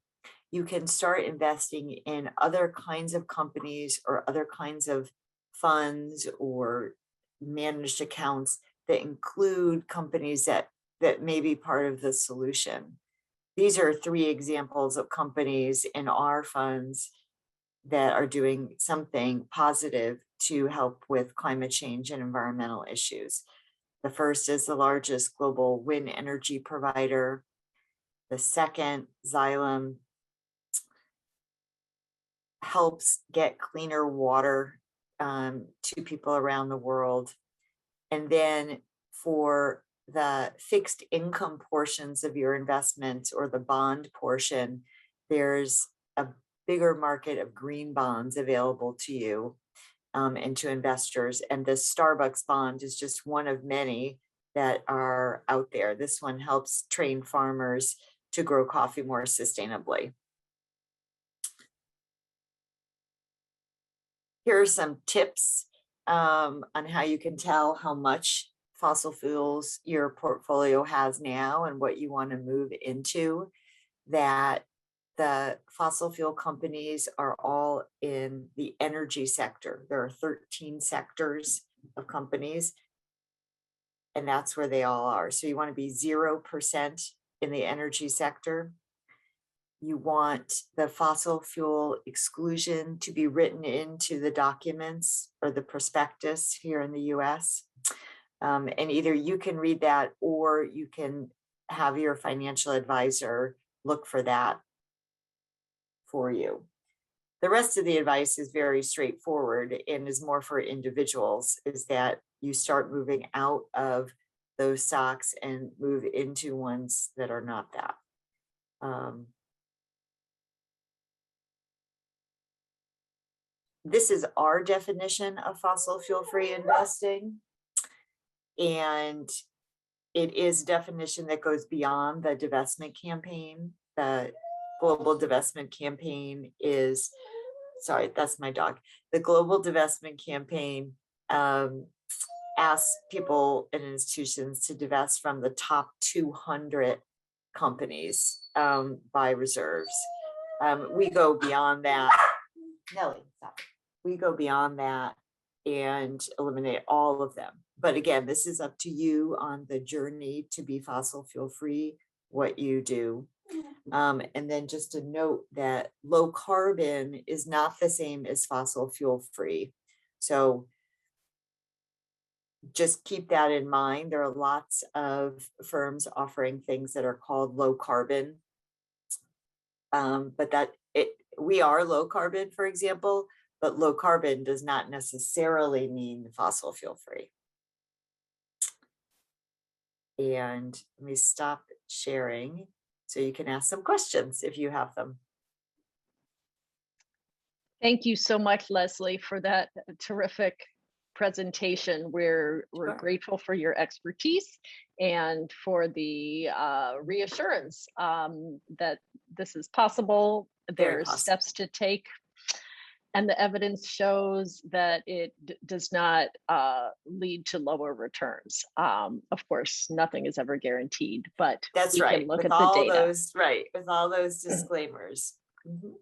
you can start investing in other kinds of companies or other kinds of funds or managed accounts that include companies that may be part of the solution. These are 3 examples of companies in our funds that are doing something positive to help with climate change and environmental issues. The first is the largest global wind energy provider. The second, Xylem, helps get cleaner water to people around the world. And then for the fixed income portions of your investments or the bond portion, there's a bigger market of green bonds available to you and to investors. And the Starbucks bond is just one of many that are out there. This one helps train farmers to grow coffee more sustainably. Here are some tips on how you can tell how much fossil fuels your portfolio has now and what you want to move into, that the fossil fuel companies are all in the energy sector. There are 13 sectors of companies, and that's where they all are. So you want to be 0% in the energy sector. You want the fossil fuel exclusion to be written into the documents or the prospectus here in the US. And either you can read that or you can have your financial advisor look for that for you. The rest of the advice is very straightforward and is more for individuals, is that you start moving out of those stocks and move into ones that are not that. This is our definition of fossil fuel-free investing. And it is a definition that goes beyond the divestment campaign. The global divestment campaign is, sorry, that's my dog. The global divestment campaign asks people and institutions to divest from the top 200 companies by reserves. We go beyond that. Nelly, stop. We go beyond that and eliminate all of them. But again, this is up to you on the journey to be fossil fuel free, what you do. And then just a note that low carbon is not the same as fossil fuel free. So just keep that in mind. There are lots of firms offering things that are called low carbon. But we are low carbon, for example, but low carbon does not necessarily mean fossil fuel free. And let me stop sharing so you can ask some questions if you have them. Thank you so much, Leslie, for that terrific presentation. We're grateful for your expertise and for the reassurance that this is possible. There's steps to take, and the evidence shows that it does not lead to lower returns. Of course, nothing is ever guaranteed, but that's right. Can look with at all the data. Those, right, with all those disclaimers. Mm-hmm.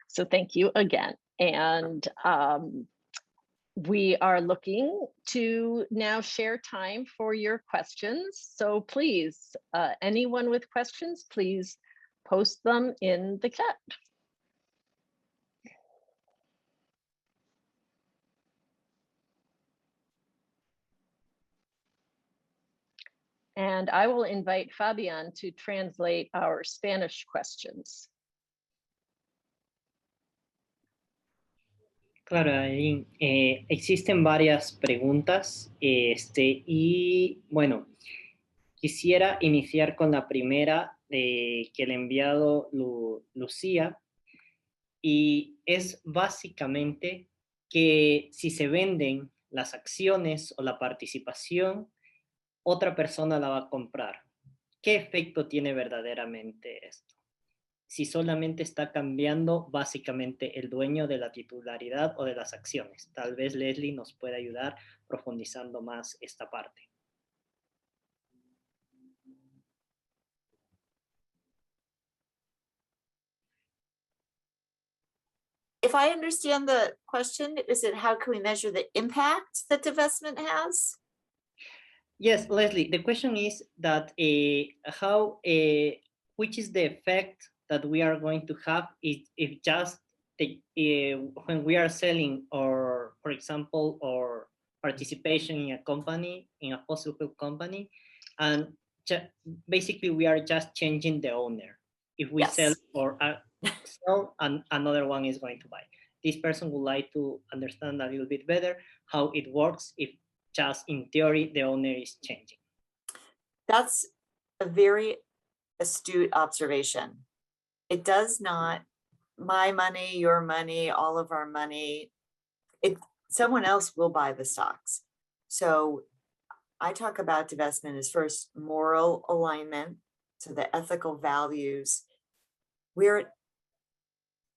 So thank you again. And we are looking to now share time for your questions. So please, anyone with questions, please post them in the chat. And I will invite Fabian to translate our Spanish questions. Claro, Aileen, existen varias preguntas y bueno, quisiera iniciar con la primera que le he enviado Lucía, y es básicamente que si se venden las acciones o la participación, otra persona la va a comprar. ¿Qué efecto tiene verdaderamente esto? Si solamente está cambiando básicamente el dueño de la titularidad o de las acciones. Tal vez Leslie nos pueda ayudar profundizando más esta parte. If I understand the question, is it how can we measure the impact that divestment has? Yes, Leslie, the question is that which is the effect that we are going to have if just when we are selling, or for example, or participation in a company, in a fossil fuel company, and basically we are just changing the owner. If we sell or sell, and another one is going to buy. This person would like to understand a little bit better how it works if just in theory the owner is changing. That's a very astute observation. It does not, my money, your money, all of our money, someone else will buy the stocks. So I talk about divestment as first moral alignment, so the ethical values.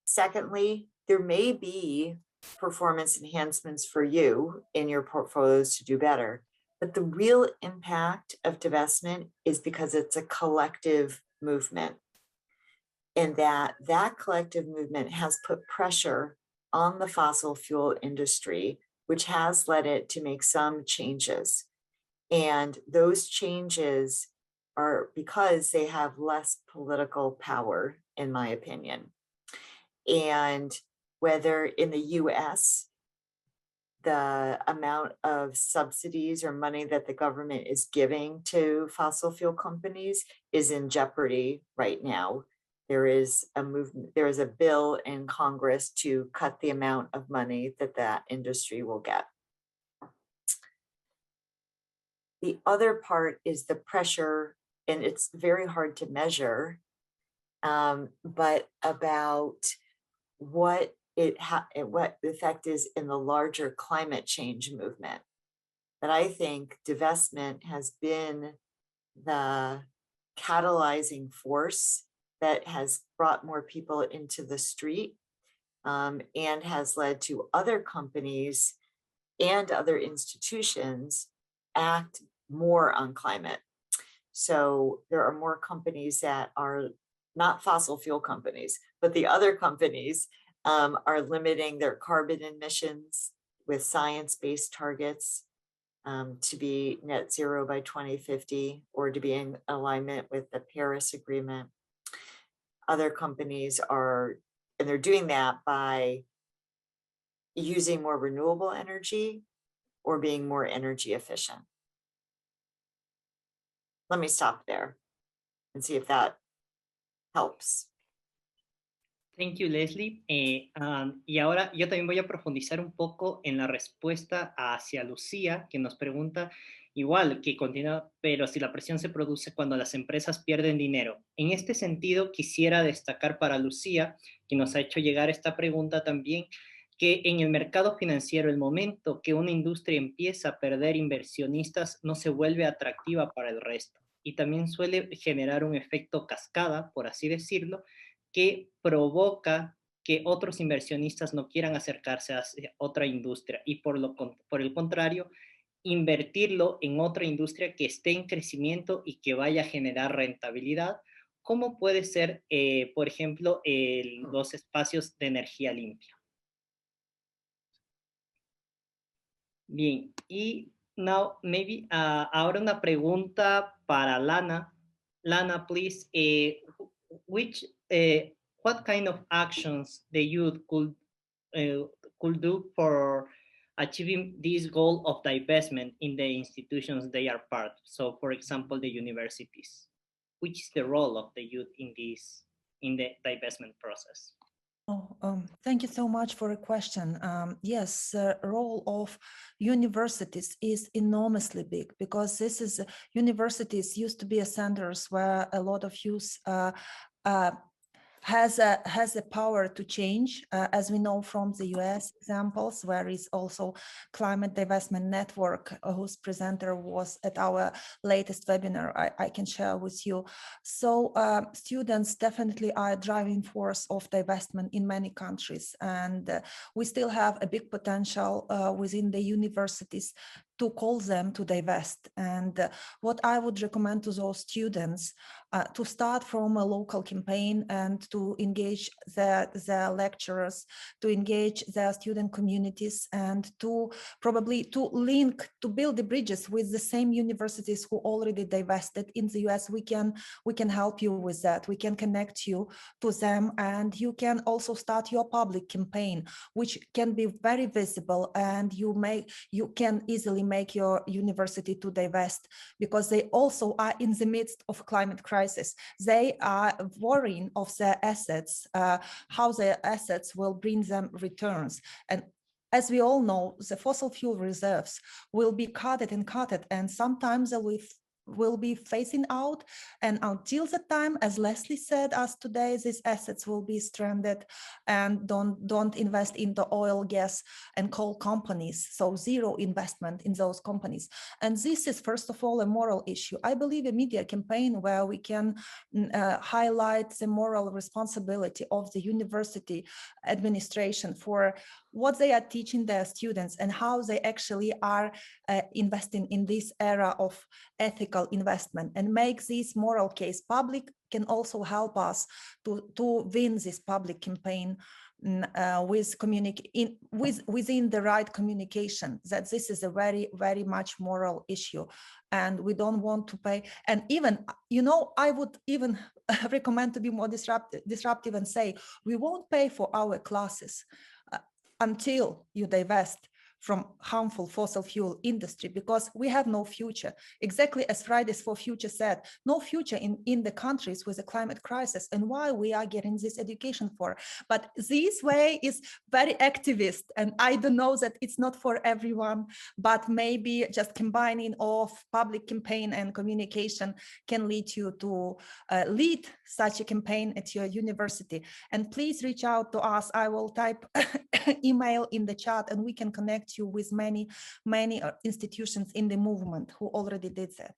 Secondly, there may be performance enhancements for you in your portfolios to do better. But the real impact of divestment is because it's a collective movement. And that collective movement has put pressure on the fossil fuel industry, which has led it to make some changes. And those changes are because they have less political power, in my opinion. And whether in the US, the amount of subsidies or money that the government is giving to fossil fuel companies is in jeopardy right now. There is a movement, there is a bill in Congress to cut the amount of money that that industry will get. The other part is the pressure, and it's very hard to measure, but about what what the effect is in the larger climate change movement. But I think divestment has been the catalyzing force that has brought more people into the street, and has led to other companies and other institutions act more on climate. So there are more companies that are not fossil fuel companies, but the other companies are limiting their carbon emissions with science-based targets to be net zero by 2050 or to be in alignment with the Paris Agreement. Other companies are, and they're doing that by using more renewable energy or being more energy efficient. Let me stop there and see if that helps. Thank you, Leslie. Y ahora yo también voy a profundizar un poco en la respuesta hacia Lucía, que nos pregunta igual, que continúa, pero si la presión se produce cuando las empresas pierden dinero. En este sentido, quisiera destacar para Lucía, que nos ha hecho llegar esta pregunta también, que en el mercado financiero, el momento que una industria empieza a perder inversionistas, no se vuelve atractiva para el resto. Y también suele generar un efecto cascada, por así decirlo, que provoca que otros inversionistas no quieran acercarse a otra industria y por el contrario, invertirlo en otra industria que esté en crecimiento y que vaya a generar rentabilidad, como puede ser, por ejemplo, los espacios de energía limpia. Bien, y now maybe ahora una pregunta para Lana. Lana, please, what kind of actions the youth could do for achieving this goal of divestment in the institutions they are part? So, for example, the universities. Which is the role of the youth in the divestment process? Thank you so much for a question. Yes, the role of universities is enormously big because universities used to be centers where a lot of youth has a power to change, as we know from the US examples, where is also Climate Divestment Network, whose presenter was at our latest webinar, I can share with you. So students definitely are a driving force of divestment in many countries, and we still have a big potential within the universities to call them to divest. And what I would recommend to those students to start from a local campaign and to engage their lecturers, to engage their student communities, and to probably to build the bridges with the same universities who already divested in the US. We can help you with that. We can connect you to them, and you can also start your public campaign, which can be very visible, and you can easily make your university to divest, because they also are in the midst of climate crisis. They are worrying of their assets, how their assets will bring them returns. And as we all know, the fossil fuel reserves will be cutted, and sometimes will be phasing out, and until the time, as Leslie said us today, these assets will be stranded, and don't invest into oil, gas and coal companies, so zero investment in those companies. And this is first of all a moral issue. I believe a media campaign where we can highlight the moral responsibility of the university administration for what they are teaching their students and how they actually are investing in this era of ethical investment, and make this moral case public can also help us to win this public campaign within the right communication, that this is a very, very much moral issue, and we don't want to pay. And even, you know, I would even recommend to be more disruptive and say, we won't pay for our classes until you divest from harmful fossil fuel industry, because we have no future. Exactly as Fridays for Future said, no future in the countries with a climate crisis, and why we are getting this education for. But this way is very activist, and I don't know that it's not for everyone, but maybe just combining of public campaign and communication can lead you to lead such a campaign at your university. And please reach out to us. I will type email in the chat, and we can connect you with many institutions in the movement who already did that.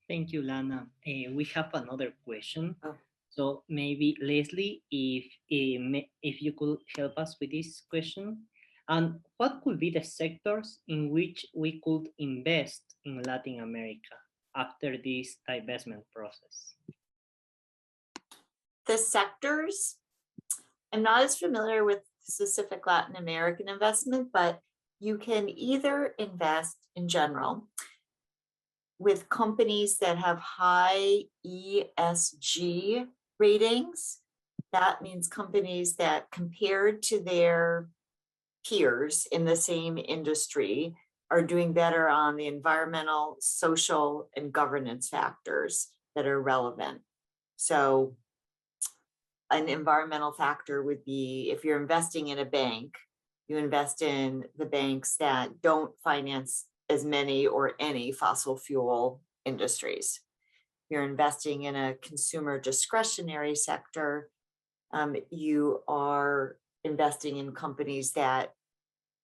Thank you, Lana. We have another question. Oh. So maybe Leslie, if you could help us with this question. And what could be the sectors in which we could invest in Latin America after this divestment process? The sectors, I'm not as familiar with specific Latin American investment, but you can either invest in general with companies that have high ESG ratings. That means companies that, compared to their peers in the same industry, are doing better on the environmental, social, and governance factors that are relevant. So an environmental factor would be, if you're investing in a bank, you invest in the banks that don't finance as many or any fossil fuel industries. You're investing in a consumer discretionary sector, you are investing in companies that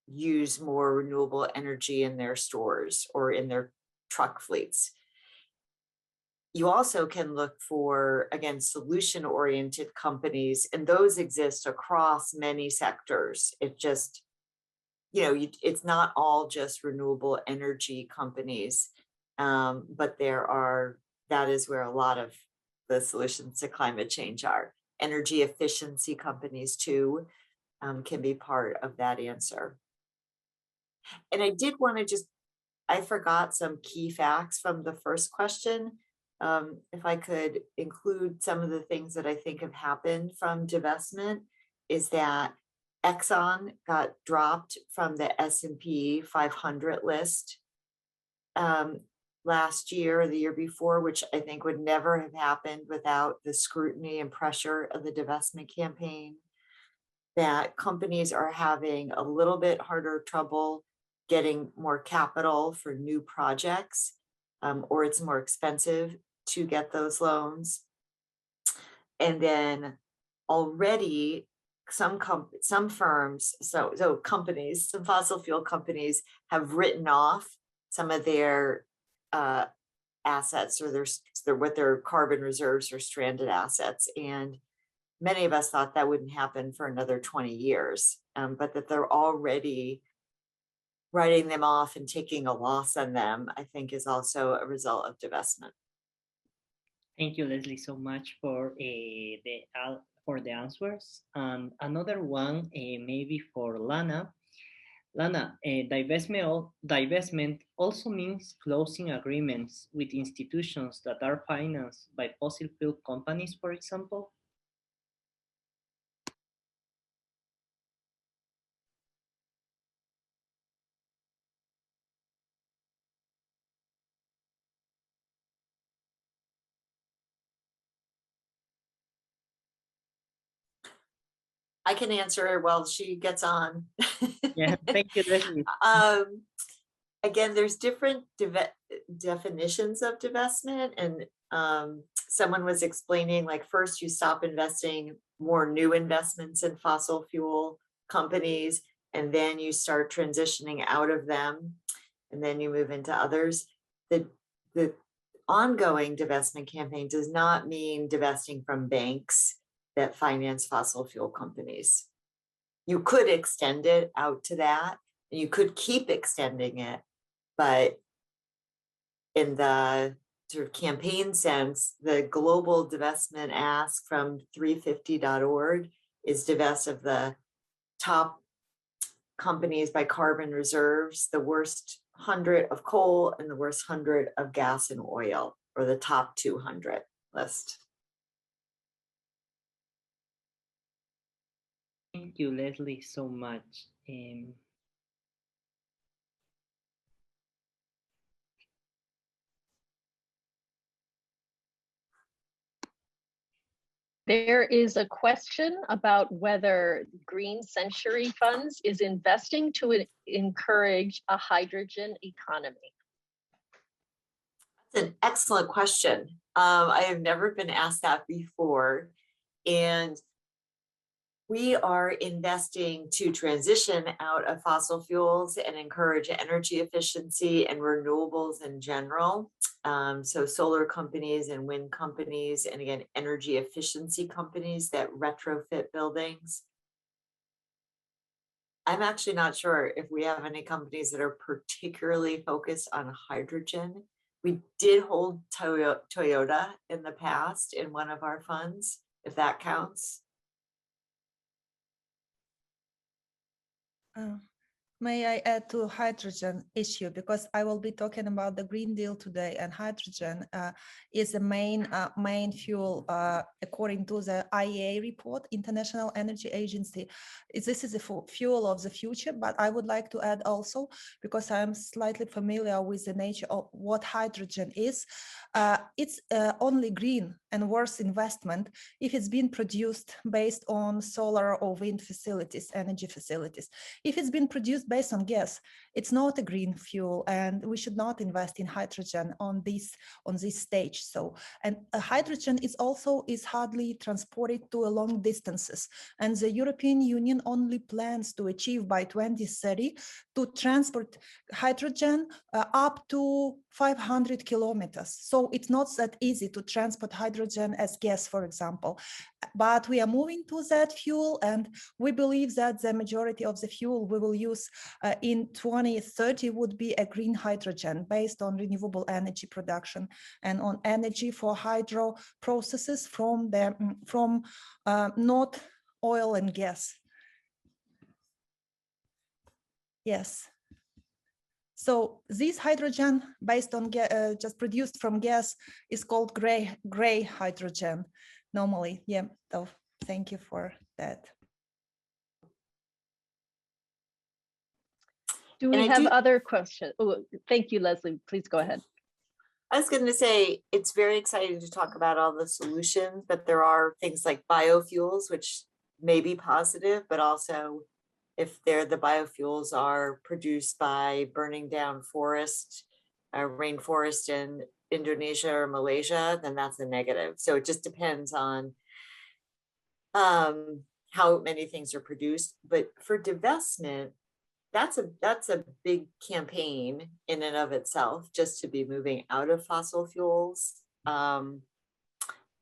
use more renewable energy in their stores or in their truck fleets. You also can look for, again, solution-oriented companies, and those exist across many sectors. It just, you know, it's not all just renewable energy companies, but that is where a lot of the solutions to climate change are. Energy efficiency companies too can be part of that answer. And I did want to I forgot some key facts from the first question. If I could include some of the things that I think have happened from divestment, is that Exxon got dropped from the S&P 500 list last year or the year before, which I think would never have happened without the scrutiny and pressure of the divestment campaign. That companies are having a little bit harder trouble getting more capital for new projects, or it's more expensive to get those loans. And then already some firms, so companies, some fossil fuel companies have written off some of their assets, or their carbon reserves or stranded assets. And many of us thought that wouldn't happen for another 20 years, but that they're already writing them off and taking a loss on them, I think is also a result of divestment. Thank you, Leslie, so much for the answers. And another one, maybe for Lana. Lana, divestment also means closing agreements with institutions that are financed by fossil fuel companies, for example. I can answer her while she gets on. Yeah, thank you, Leslie. Again, there's different definitions of divestment, and someone was explaining, like, first you stop investing more new investments in fossil fuel companies, and then you start transitioning out of them, and then you move into others. The ongoing divestment campaign does not mean divesting from banks that finance fossil fuel companies. you could extend it out to that, and you could keep extending it, but in the sort of campaign sense, the global divestment ask from 350.org is divest of the top companies by carbon reserves, the worst 100 of coal and the worst 100 of gas and oil, or the top 200 list. Thank you, Leslie, so much. There is a question about whether Green Century Funds is investing to encourage a hydrogen economy. That's an excellent question. I have never been asked that before. And we are investing to transition out of fossil fuels and encourage energy efficiency and renewables in general. So solar companies and wind companies, and again, energy efficiency companies that retrofit buildings. I'm actually not sure if we have any companies that are particularly focused on hydrogen. We did hold Toyota in the past in one of our funds, if that counts. May I add to hydrogen issue, because I will be talking about the Green Deal today, and hydrogen is the main fuel according to the IEA report, International Energy Agency. This is the fuel of the future, but I would like to add also, because I'm slightly familiar with the nature of what hydrogen is. It's only green and worth investment if it's been produced based on solar or wind facilities, energy facilities. If it's been produced based on gas, it's not a green fuel, and we should not invest in hydrogen on this stage. So, and hydrogen is hardly transported to long distances, and the European Union only plans to achieve by 2030 to transport hydrogen up to 500 kilometers. So it's not that easy to transport hydrogen as gas, for example. But we are moving to that fuel, and we believe that the majority of the fuel we will use in 2030 would be a green hydrogen based on renewable energy production and on energy for hydro processes from not oil and gas. Yes. So this hydrogen based on just produced from gas is called gray hydrogen normally. Yeah, so thank you for that. Do we have other questions? Oh, thank you, Leslie. Please go ahead. I was going to say, it's very exciting to talk about all the solutions, but there are things like biofuels, which may be positive, but also if the biofuels are produced by burning down rainforest in Indonesia or Malaysia, then that's a negative. So it just depends on how many things are produced. But for divestment, that's a big campaign in and of itself, just to be moving out of fossil fuels.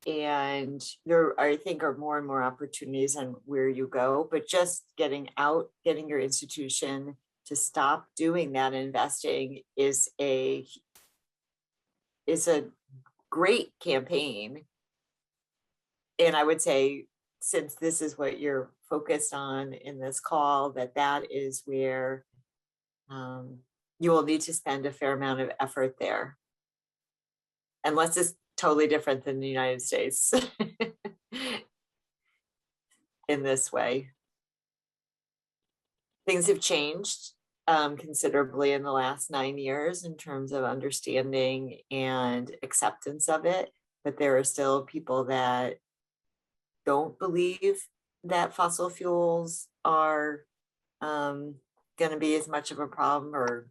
And there, I think, are more and more opportunities on where you go, but just getting your institution to stop doing that investing is a great campaign. And I would say, since this is what you're focused on in this call, that is where you will need to spend a fair amount of effort there. Unless it's totally different than the United States in this way. Things have changed considerably in the last 9 years in terms of understanding and acceptance of it, but there are still people that don't believe that fossil fuels are going to be as much of a problem, or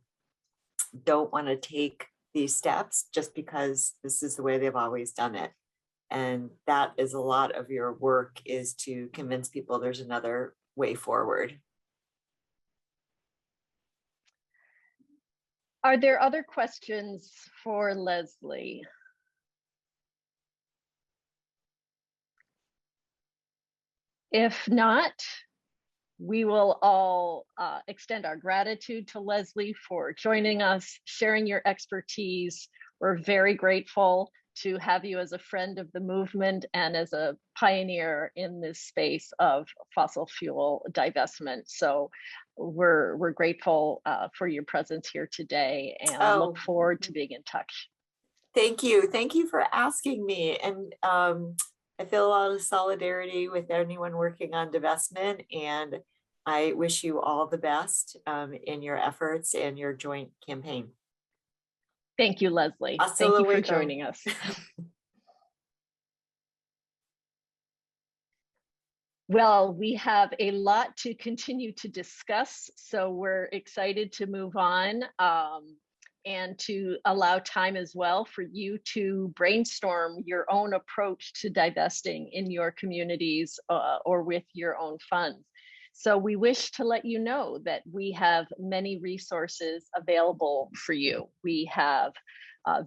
don't want to take these steps just because this is the way they've always done it. And that is a lot of your work, is to convince people there's another way forward. Are there other questions for Leslie? If not, We will all extend our gratitude to Leslie for joining us, sharing your expertise. We're very grateful to have you as a friend of the movement and as a pioneer in this space of fossil fuel divestment. So we're grateful for your presence here today and look forward to being in touch. Thank you. Thank you for asking me. And I feel a lot of solidarity with anyone working on divestment, and I wish you all the best in your efforts and your joint campaign. Thank you, Leslie. Thank you for joining us. Well, we have a lot to continue to discuss, so we're excited to move on and to allow time as well for you to brainstorm your own approach to divesting in your communities or with your own funds. So we wish to let you know that we have many resources available for you. We have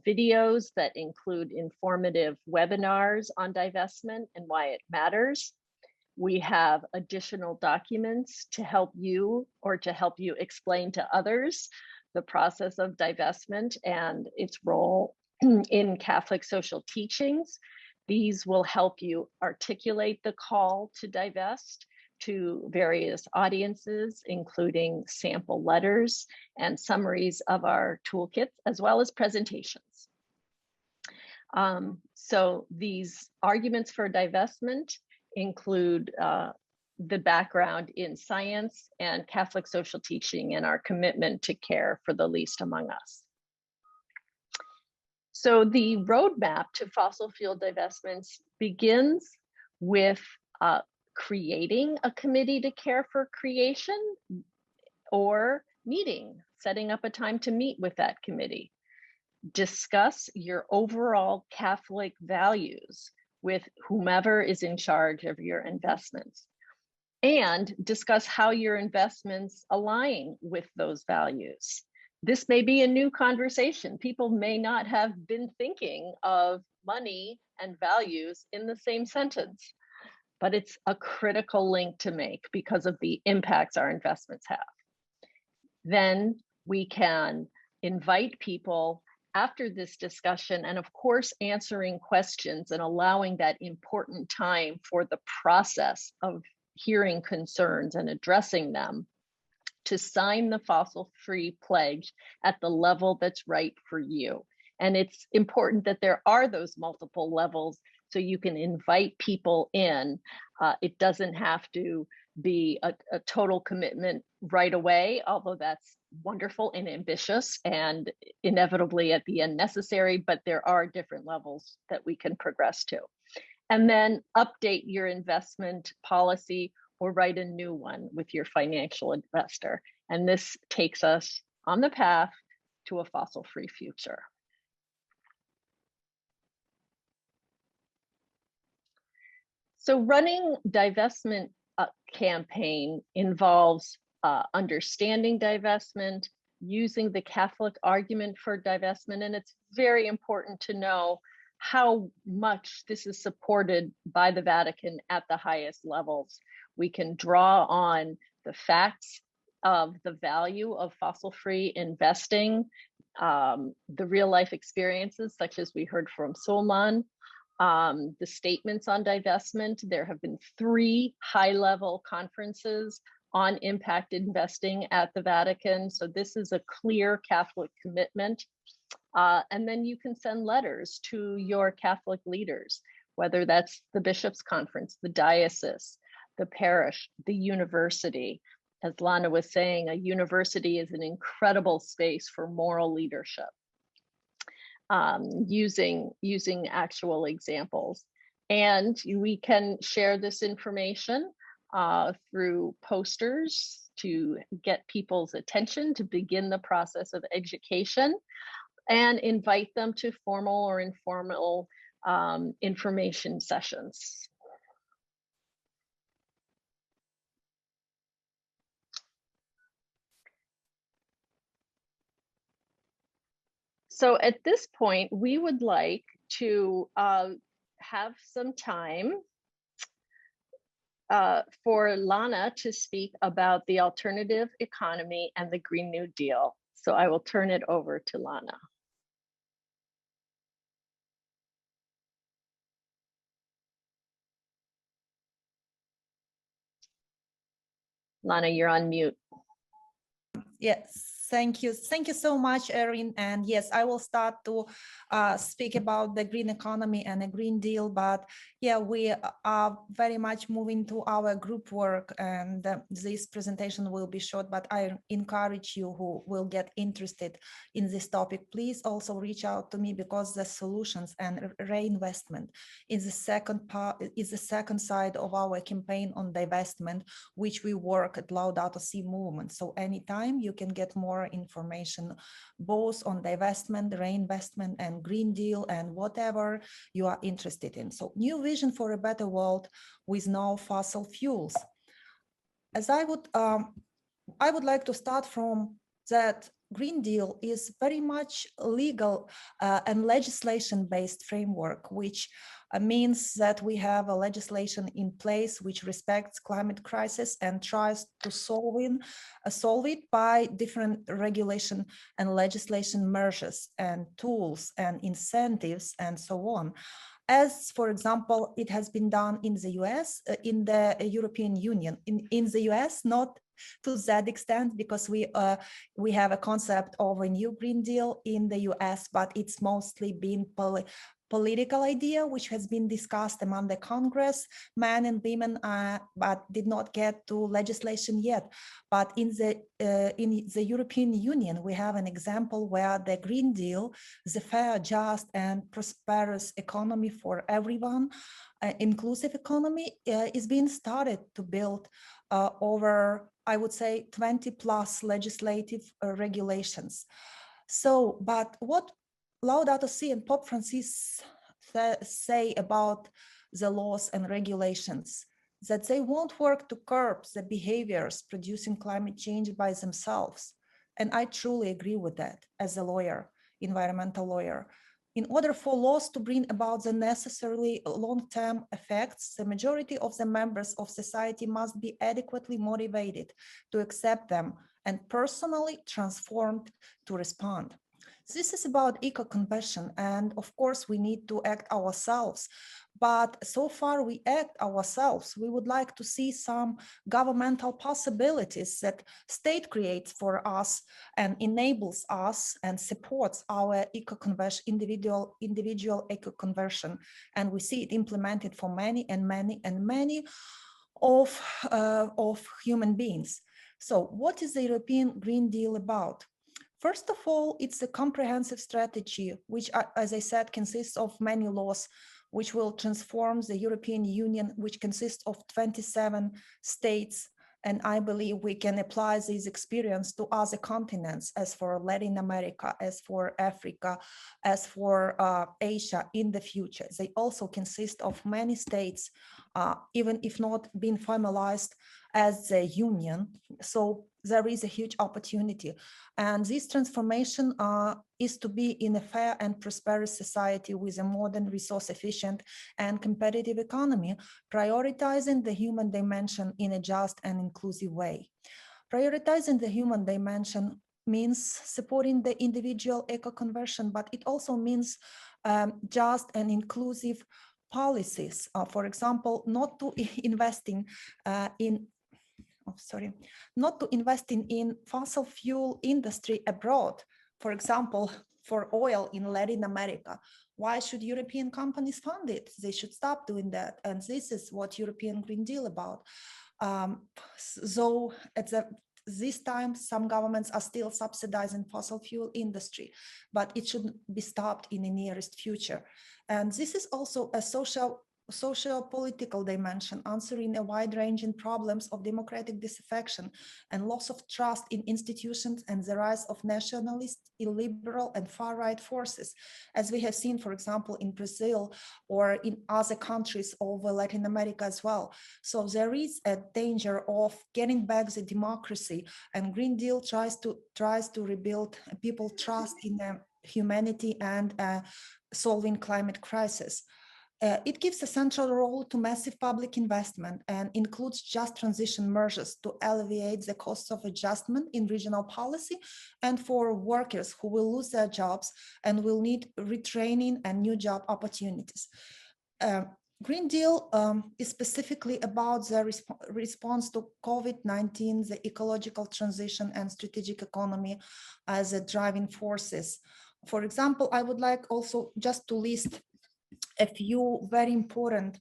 videos that include informative webinars on divestment and why it matters. We have additional documents to help you or to help you explain to others the process of divestment and its role in Catholic social teachings. These will help you articulate the call to divest to various audiences, including sample letters and summaries of our toolkits, as well as presentations. So these arguments for divestment include the background in science and Catholic social teaching and our commitment to care for the least among us. So the roadmap to fossil fuel divestments begins with creating a committee to care for creation or setting up a time to meet with that committee. Discuss your overall Catholic values with whomever is in charge of your investments, and discuss how your investments align with those values. This may be a new conversation. People may not have been thinking of money and values in the same sentence, but it's a critical link to make because of the impacts our investments have. Then we can invite people after this discussion, and of course, answering questions and allowing that important time for the process of hearing concerns and addressing them, to sign the fossil-free pledge at the level that's right for you. And it's important that there are those multiple levels so you can invite people in. It doesn't have to be a total commitment right away, although that's wonderful and ambitious and inevitably at the end necessary, but there are different levels that we can progress to. And then update your investment policy or write a new one with your financial investor. And this takes us on the path to a fossil-free future. So running divestment campaign involves understanding divestment, using the Catholic argument for divestment, and it's very important to know how much this is supported by the Vatican at the highest levels. We can draw on the facts of the value of fossil-free investing, the real-life experiences, such as we heard from Solman, the statements on divestment. There have been 3 high-level conferences on impact investing at the Vatican. So this is a clear Catholic commitment. And then you can send letters to your Catholic leaders, whether that's the Bishops' Conference, the diocese, the parish, the university. As Lana was saying, a university is an incredible space for moral leadership, using actual examples. And we can share this information through posters to get people's attention, to begin the process of education, and invite them to formal or informal information sessions. So at this point, we would like to have some time for Lana to speak about the alternative economy and the Green New Deal. So I will turn it over to Lana. Lana, you're on mute. Yes, thank you. Thank you so much, Erin. And yes, I will start to speak about the green economy and a Green Deal. But yeah, we are very much moving to our group work, and this presentation will be short, but I encourage you who will get interested in this topic, please also reach out to me, because the solutions and reinvestment is the second part, is the second side of our campaign on divestment, which we work at Laudato Si Movement. So anytime you can get more information, both on divestment, reinvestment, and Green Deal, and whatever you are interested in. So new vision for a better world with no fossil fuels. As I would like to start from that Green Deal is very much legal and legislation-based framework, which means that we have a legislation in place which respects climate crisis and tries to solve it by different regulation and legislation measures and tools and incentives and so on. As, for example, it has been done in the US, in the European Union. In the US, not to that extent, because we have a concept of a new Green Deal in the US, but it's mostly been political idea which has been discussed among the Congress, men and women, but did not get to legislation yet. But in the European Union, we have an example where the Green Deal, the fair, just, and prosperous economy for everyone, inclusive economy, is being started to build over, I would say, 20 plus legislative regulations. So, but what Laudato Si and Pope Francis say about the laws and regulations, that they won't work to curb the behaviors producing climate change by themselves. And I truly agree with that as a lawyer, environmental lawyer. In order for laws to bring about the necessarily long-term effects, the majority of the members of society must be adequately motivated to accept them and personally transformed to respond. This is about eco-conversion, and of course we need to act ourselves. But so far we act ourselves. We would like to see some governmental possibilities that state creates for us and enables us and supports our eco-conversion, individual eco-conversion. And we see it implemented for many and many and many of human beings. So what is the European Green Deal about? First of all, it's a comprehensive strategy, which, as I said, consists of many laws, which will transform the European Union, which consists of 27 states. And I believe we can apply this experience to other continents, as for Latin America, as for Africa, as for Asia in the future. They also consist of many states, even if not being formalized as a union. So there is a huge opportunity. And this transformation is to be in a fair and prosperous society with a modern, resource-efficient and competitive economy, prioritizing the human dimension in a just and inclusive way. Prioritizing the human dimension means supporting the individual eco-conversion, but it also means just and inclusive policies. For example, not to investing not to investing in fossil fuel industry abroad. For example, for oil in Latin America. Why should European companies fund it? They should stop doing that. And this is what European Green Deal about. So at this time, some governments are still subsidizing fossil fuel industry, but it should be stopped in the nearest future. And this is also a social-political dimension, answering a wide-ranging problems of democratic disaffection and loss of trust in institutions and the rise of nationalist, illiberal, and far-right forces, as we have seen, for example, in Brazil or in other countries over Latin America as well. So there is a danger of getting back the democracy, and Green Deal tries to rebuild people's trust in humanity and solving climate crisis. It gives a central role to massive public investment and includes just transition measures to alleviate the costs of adjustment in regional policy and for workers who will lose their jobs and will need retraining and new job opportunities. Green Deal is specifically about the response to COVID-19, the ecological transition and strategic economy as a driving forces. For example, I would like also just to list a few very important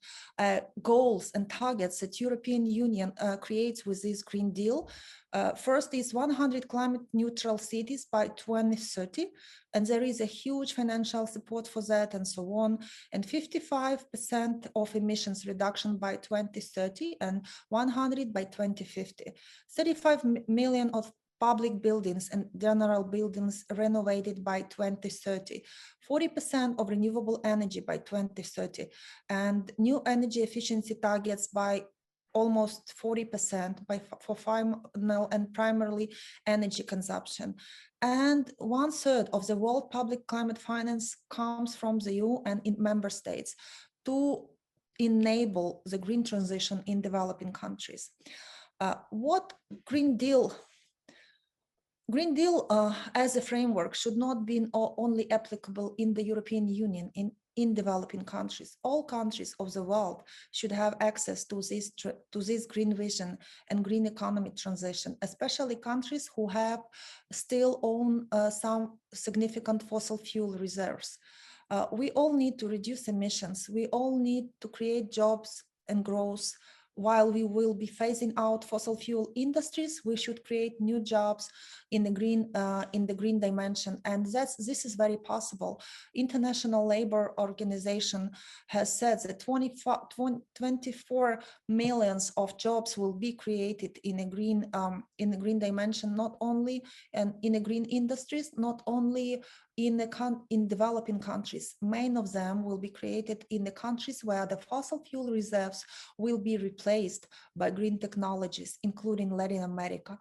goals and targets that European Union creates with this Green Deal. First is 100 climate neutral cities by 2030, and there is a huge financial support for that and so on, and 55% of emissions reduction by 2030 and 100 by 2050. 35 million of public buildings and general buildings renovated by 2030, 40% of renewable energy by 2030, and new energy efficiency targets by almost 40% for final and primarily energy consumption. And 1/3 of the world public climate finance comes from the EU and in member states to enable the green transition in developing countries. What Green Deal as a framework should not be only applicable in the European Union, in developing countries. All countries of the world should have access to this green vision and green economy transition, especially countries who have still own some significant fossil fuel reserves. We all need to reduce emissions. We all need to create jobs and growth. While we will be phasing out fossil fuel industries, we should create new jobs in the green dimension, and this is very possible. International Labour Organization has said that 24 millions of jobs will be created in a green dimension, not only in the green industries, not only in developing countries. Many of them will be created in the countries where the fossil fuel reserves will be replaced by green technologies, including Latin America.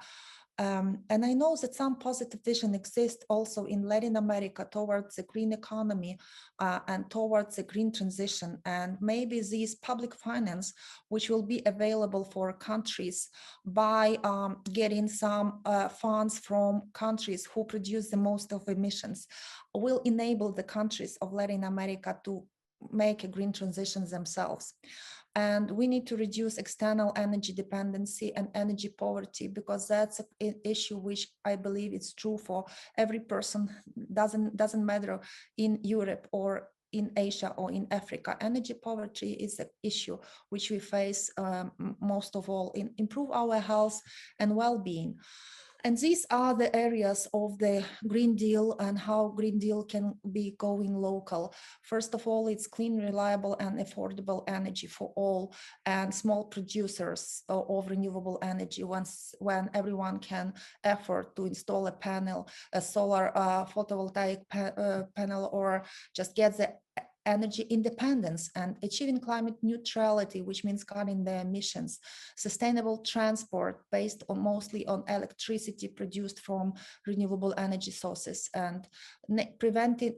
And I know that some positive vision exists also in Latin America towards the green economy and towards the green transition. And maybe these public finance, which will be available for countries by getting some funds from countries who produce the most of emissions, will enable the countries of Latin America to make a green transition themselves. And we need to reduce external energy dependency and energy poverty, because that's an issue which I believe is true for every person. Doesn't matter in Europe or in Asia or in Africa. Energy poverty is an issue which we face most of all in improve our health and well-being. And these are the areas of the Green Deal and how Green Deal can be going local. First of all, it's clean, reliable, and affordable energy for all and small producers of renewable energy. When everyone can afford to install a panel, a solar photovoltaic panel, or just get the energy independence, and achieving climate neutrality, which means cutting the emissions, sustainable transport based on mostly on electricity produced from renewable energy sources, and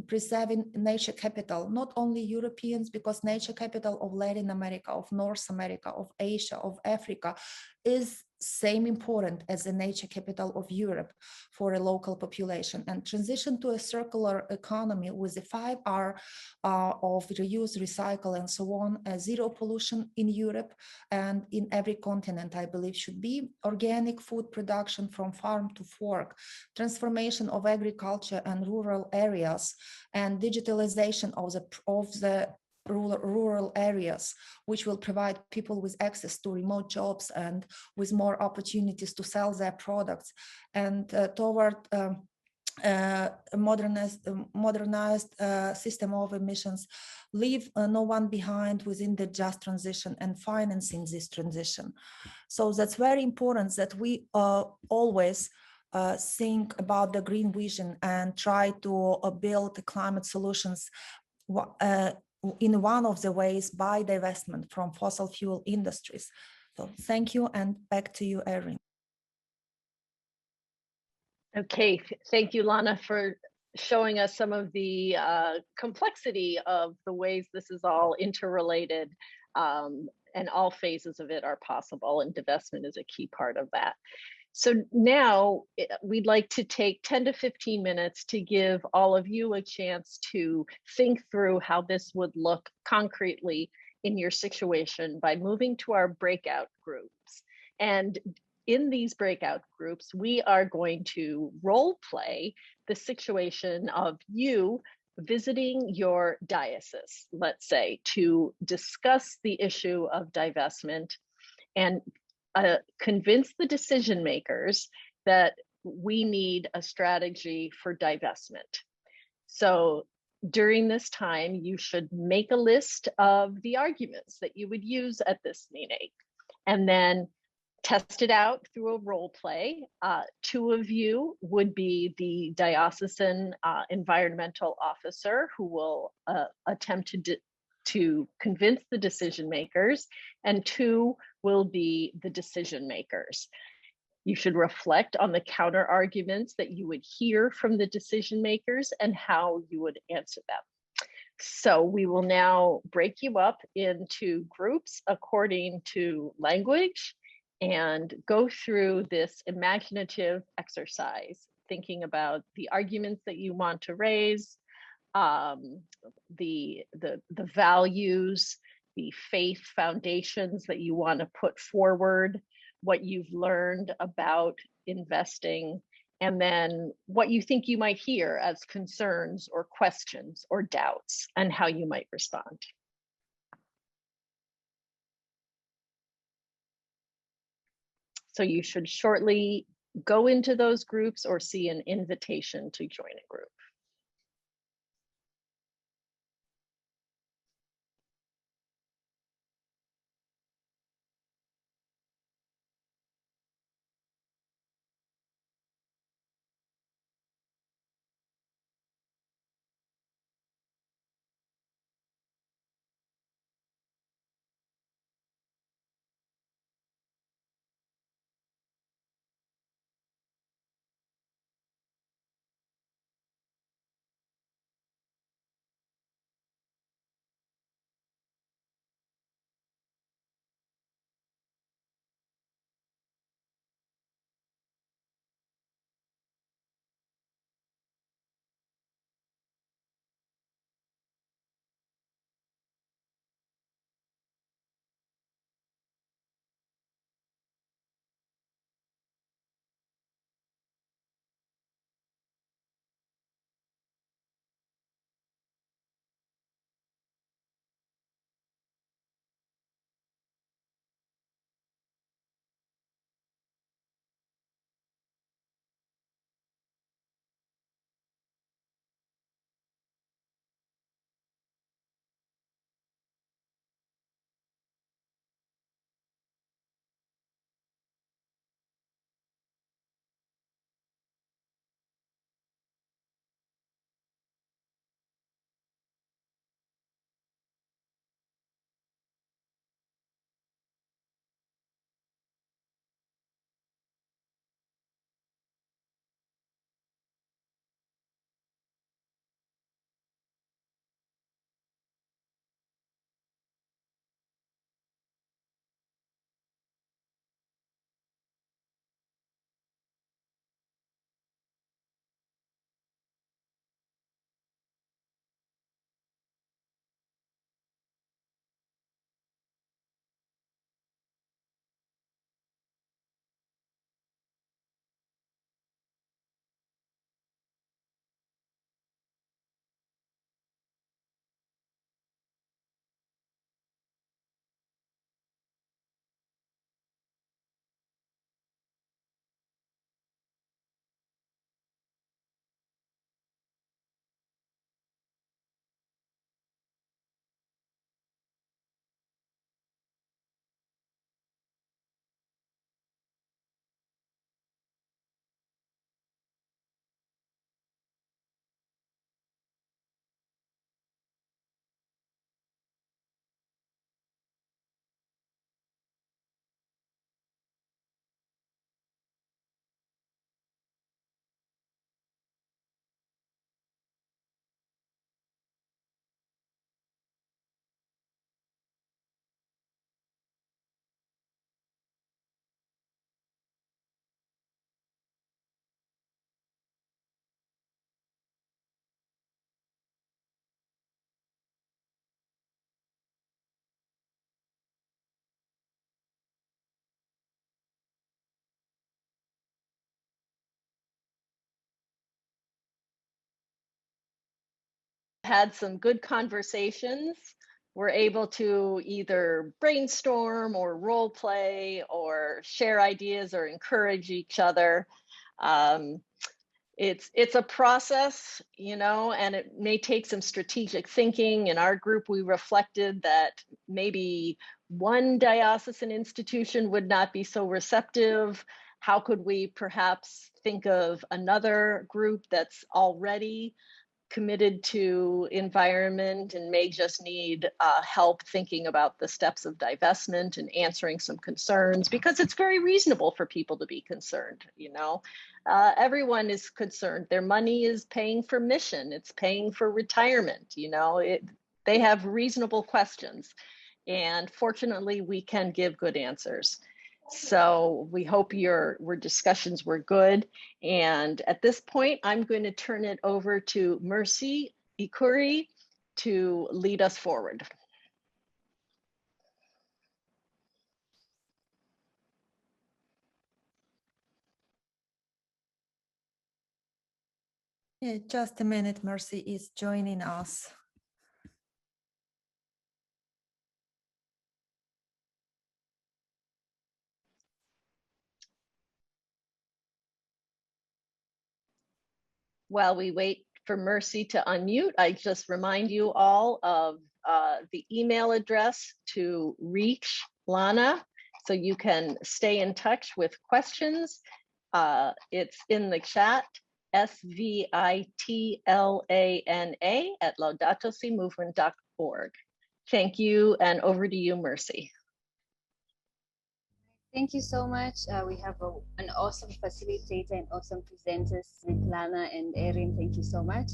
preserving nature capital, not only Europeans, because nature capital of Latin America, of North America, of Asia, of Africa is same important as the nature capital of Europe for a local population, and transition to a circular economy with the 5R of reuse, recycle, and so on. Zero pollution in Europe and in every continent, I believe, should be organic food production from farm to fork, transformation of agriculture and rural areas, and digitalization of the rural areas, which will provide people with access to remote jobs and with more opportunities to sell their products, and toward a modernized system of emissions, leave no one behind within the just transition and financing this transition. So that's very important that we always think about the green vision and try to build climate solutions in one of the ways by divestment from fossil fuel industries. So thank you, and back to you, Erin. Okay, thank you, Lana, for showing us some of the complexity of the ways this is all interrelated, and all phases of it are possible, and divestment is a key part of that. So now we'd like to take 10 to 15 minutes to give all of you a chance to think through how this would look concretely in your situation by moving to our breakout groups. And in these breakout groups, we are going to role play the situation of you visiting your diocese, let's say, to discuss the issue of divestment and convince the decision makers that we need a strategy for divestment. So during this time, you should make a list of the arguments that you would use at this meeting, and then test it out through a role play. Two of you would be the diocesan environmental officer who will attempt to convince the decision makers, and two will be the decision makers. You should reflect on the counter arguments that you would hear from the decision makers and how you would answer them. So we will now break you up into groups according to language and go through this imaginative exercise, thinking about the arguments that you want to raise, the values, the faith foundations that you want to put forward, what you've learned about investing, and then what you think you might hear as concerns or questions or doubts, and how you might respond. So you should shortly go into those groups or see an invitation to join a group. had some good conversations. We're able to either brainstorm or role play or share ideas or encourage each other. It's a process, you know, and it may take some strategic thinking. In our group, we reflected that maybe one diocesan institution would not be so receptive. How could we perhaps think of another group that's already committed to environment and may just need help thinking about the steps of divestment and answering some concerns, because it's very reasonable for people to be concerned, you know. Everyone is concerned. Their money is paying for mission, it's paying for retirement, you know. They have reasonable questions, and fortunately we can give good answers. So we hope your discussions were good. And at this point, I'm going to turn it over to Mercy Ikuri to lead us forward. Yeah, just a minute, Mercy is joining us. While we wait for Mercy to unmute, I just remind you all of the email address to reach Lana so you can stay in touch with questions. It's in the chat, SVITLANA@laudatosimovement.org. Thank you, and over to you, Mercy. Thank you so much. We have an awesome facilitator and awesome presenters with Lana and Erin. Thank you so much.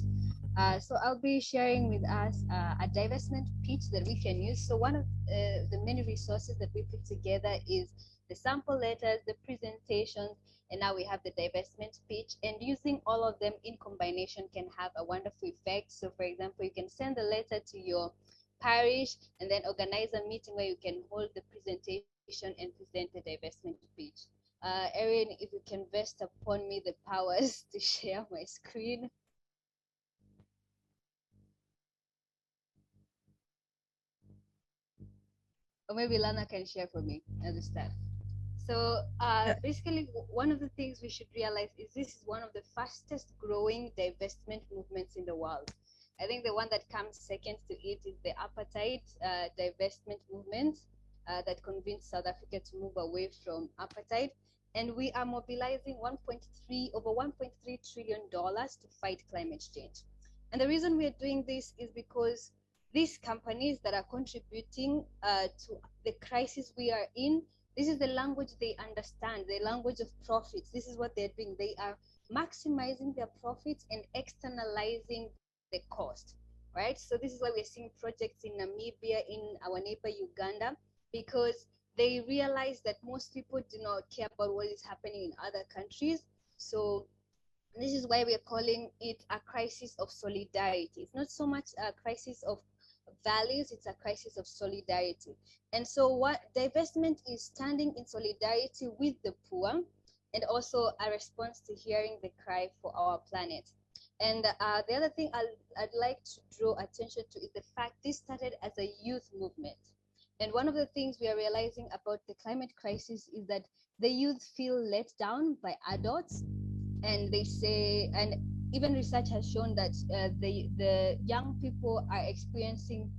So I'll be sharing with us a divestment pitch that we can use. So one of the many resources that we put together is the sample letters, the presentations, and now we have the divestment pitch. And using all of them in combination can have a wonderful effect. So for example, you can send a letter to your parish and then organize a meeting where you can hold the presentation and present the divestment pitch. Erin, if you can vest upon me the powers to share my screen. Or maybe Lana can share for me at the start. So basically, one of the things we should realize is this is one of the fastest growing divestment movements in the world. I think the one that comes second to it is the apartheid divestment movement that convinced South Africa to move away from apartheid. And we are mobilizing over $1.3 trillion to fight climate change. And the reason we are doing this is because these companies that are contributing to the crisis we are in, this is the language they understand, the language of profits. This is what they're doing. They are maximizing their profits and externalizing the cost, right? So this is why we're seeing projects in Namibia, in our neighbor Uganda, because they realize that most people do not care about what is happening in other countries. So this is why we're calling it a crisis of solidarity. It's not so much a crisis of values, it's a crisis of solidarity. And so what divestment is standing in solidarity with the poor and also a response to hearing the cry for our planet. And the other thing I'd like to draw attention to is the fact this started as a youth movement. And one of the things we are realizing about the climate crisis is that the youth feel let down by adults. And they say, and even research has shown that the young people are experiencing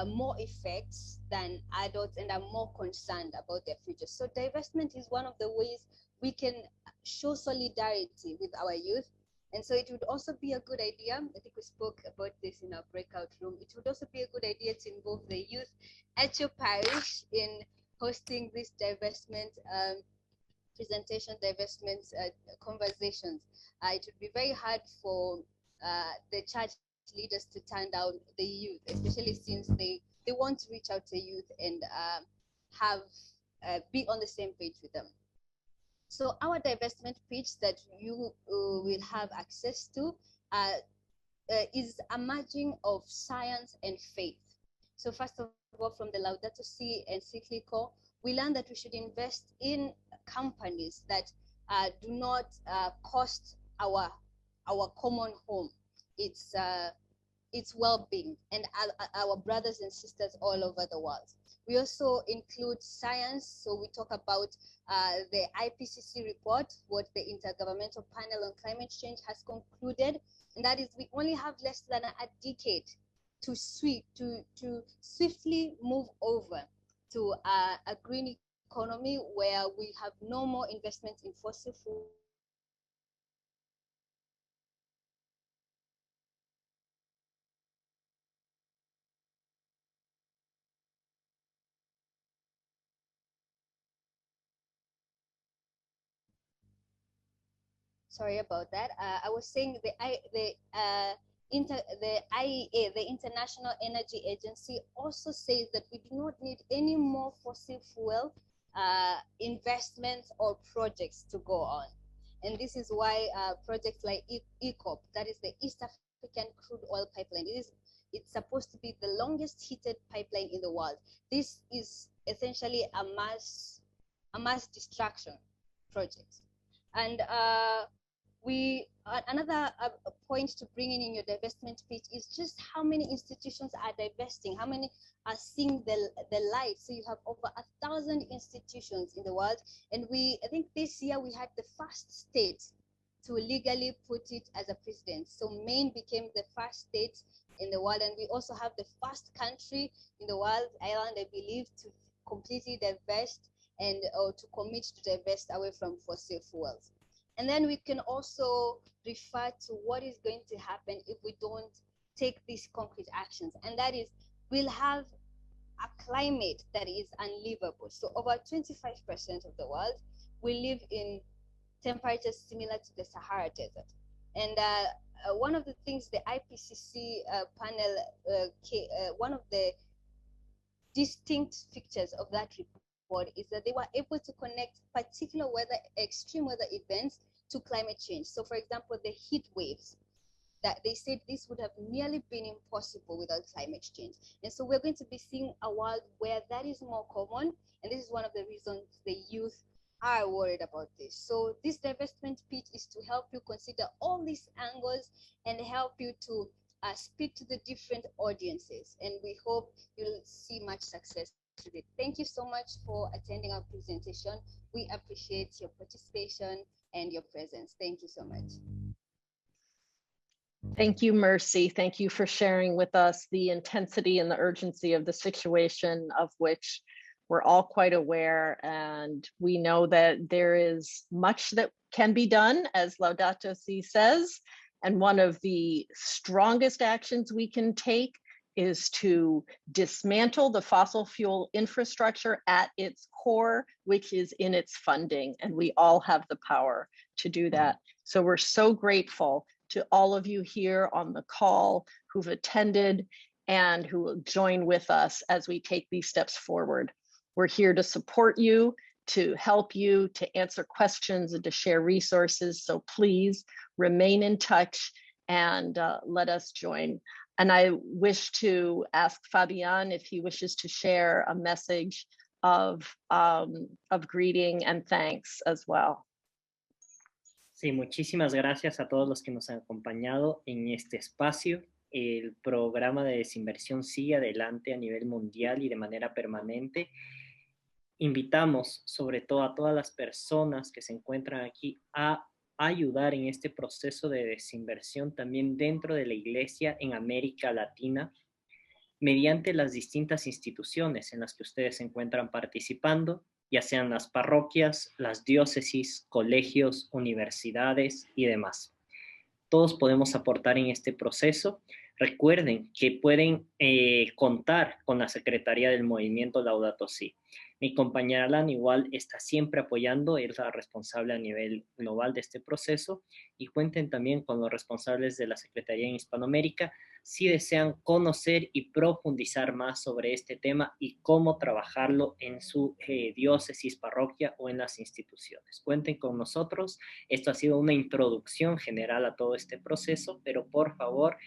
more effects than adults and are more concerned about their future. So divestment is one of the ways we can show solidarity with our youth. And so it would also be a good idea, I think we spoke about this in our breakout room, it would also be a good idea to involve the youth at your parish in hosting this divestment presentation, divestment conversations. It would be very hard for the church leaders to turn down the youth, especially since they want to reach out to youth and have be on the same page with them. So our divestment pitch that you will have access to is a merging of science and faith. So first of all, from the Laudato Si encyclical, we learned that we should invest in companies that do not cost our common home. It's its well-being and our brothers and sisters all over the world. We also include science, so we talk about the IPCC report, what the Intergovernmental Panel on Climate Change has concluded, and that is we only have less than a decade to swiftly move over to a green economy where we have no more investment in fossil fuels. Sorry about that. I was saying the IEA, the International Energy Agency, also says that we do not need any more fossil fuel investments or projects to go on. And this is why projects like ECOP, that is the East African Crude Oil Pipeline, it's supposed to be the longest heated pipeline in the world. This is essentially a mass destruction project. And another point to bring in your divestment pitch is just how many institutions are divesting, how many are seeing the light. So you have over 1,000 institutions in the world, and I think this year we had the first state to legally put it as a precedent. So Maine became the first state in the world, and we also have the first country in the world, Ireland, I believe, to completely divest or to commit to divest away from fossil fuels. And then we can also refer to what is going to happen if we don't take these concrete actions. And that is, we'll have a climate that is unlivable. So over 25% of the world will live in temperatures similar to the Sahara Desert. And one of the things the IPCC panel, one of the distinct features of that report is that they were able to connect particular extreme weather events to climate change. So for example, the heat waves, that they said this would have nearly been impossible without climate change. And so we're going to be seeing a world where that is more common. And this is one of the reasons the youth are worried about this. So this divestment pitch is to help you consider all these angles and help you to speak to the different audiences. And we hope you'll see much success with it. Thank you so much for attending our presentation. We appreciate your participation and your presence. Thank you so much. Thank you, Mercy. Thank you for sharing with us the intensity and the urgency of the situation, of which we're all quite aware. And we know that there is much that can be done, as Laudato Si says. And one of the strongest actions we can take is to dismantle the fossil fuel infrastructure at its core, which is in its funding. And we all have the power to do that. So we're so grateful to all of you here on the call who've attended and who will join with us as we take these steps forward. We're here to support you, to help you, to answer questions and to share resources. So please remain in touch and let us join. And I wish to ask Fabian if he wishes to share a message of greeting and thanks as well. Sí, muchísimas gracias a todos los que nos han acompañado en este espacio. El programa de desinversión sigue adelante a nivel mundial y de manera permanente. Invitamos sobre todo a todas las personas que se encuentran aquí a ayudar en este proceso de desinversión también dentro de la Iglesia en América Latina, mediante las distintas instituciones en las que ustedes se encuentran participando, ya sean las parroquias, las diócesis, colegios, universidades y demás. Todos podemos aportar en este proceso. Recuerden que pueden contar con la Secretaría del Movimiento Laudato Si. Mi compañera Alan igual está siempre apoyando, es la responsable a nivel global de este proceso, y cuenten también con los responsables de la Secretaría en Hispanoamérica si desean conocer y profundizar más sobre este tema y cómo trabajarlo en su diócesis, parroquia o en las instituciones. Cuenten con nosotros. Esto ha sido una introducción general a todo este proceso, pero por favor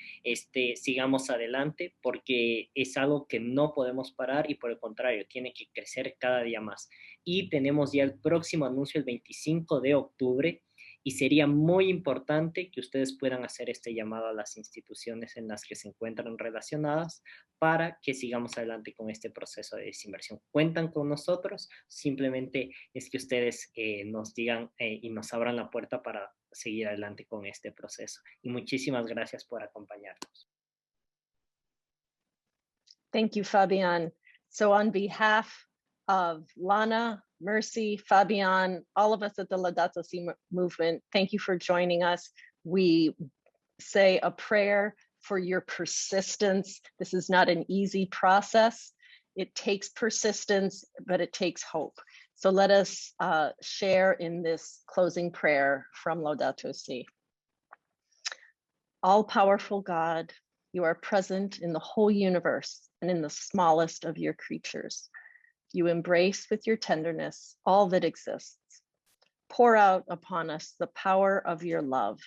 sigamos adelante porque es algo que no podemos parar y por el contrario, tiene que crecer cada día más. Y tenemos ya el próximo anuncio el 25 de octubre y sería muy importante que ustedes puedan hacer este llamado a las instituciones en las que se encuentran relacionadas para que sigamos adelante con este proceso de desinversión. Cuentan con nosotros, simplemente es que ustedes nos digan y nos abran la puerta para seguir adelante con este proceso. Y muchísimas gracias por acompañarnos. Thank you, Fabian. So on behalf of Lana, Mercy, Fabian, all of us at the Laudato Si Movement, thank you for joining us. We say a prayer for your persistence. This is not an easy process. It takes persistence, but it takes hope. So let us share in this closing prayer from Laudato Si. All-powerful God, you are present in the whole universe and in the smallest of your creatures. You embrace with your tenderness all that exists. Pour out upon us the power of your love,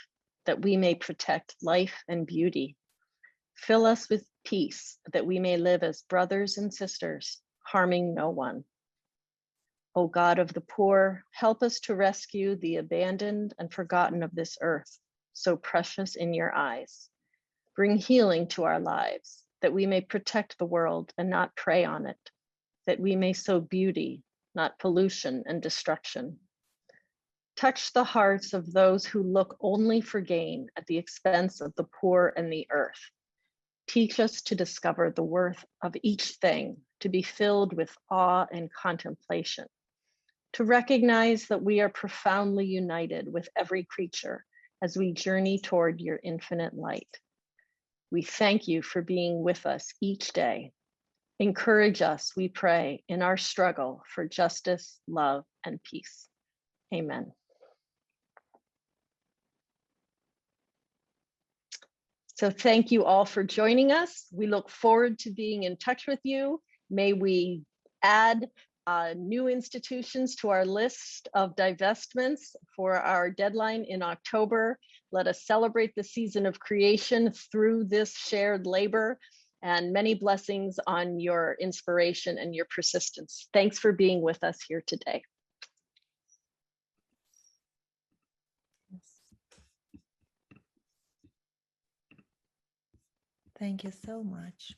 that we may protect life and beauty. Fill us with peace, that we may live as brothers and sisters, harming no one. O God of the poor, help us to rescue the abandoned and forgotten of this earth, so precious in your eyes. Bring healing to our lives, that we may protect the world and not prey on it, that we may sow beauty, not pollution and destruction. Touch the hearts of those who look only for gain at the expense of the poor and the earth. Teach us to discover the worth of each thing, to be filled with awe and contemplation, to recognize that we are profoundly united with every creature as we journey toward your infinite light. We thank you for being with us each day. Encourage us, we pray, in our struggle for justice, love, and peace. Amen. So thank you all for joining us. We look forward to being in touch with you. May we add new institutions to our list of divestments for our deadline in October. Let us celebrate the season of creation through this shared labor, and many blessings on your inspiration and your persistence. Thanks for being with us here today. Thank you so much.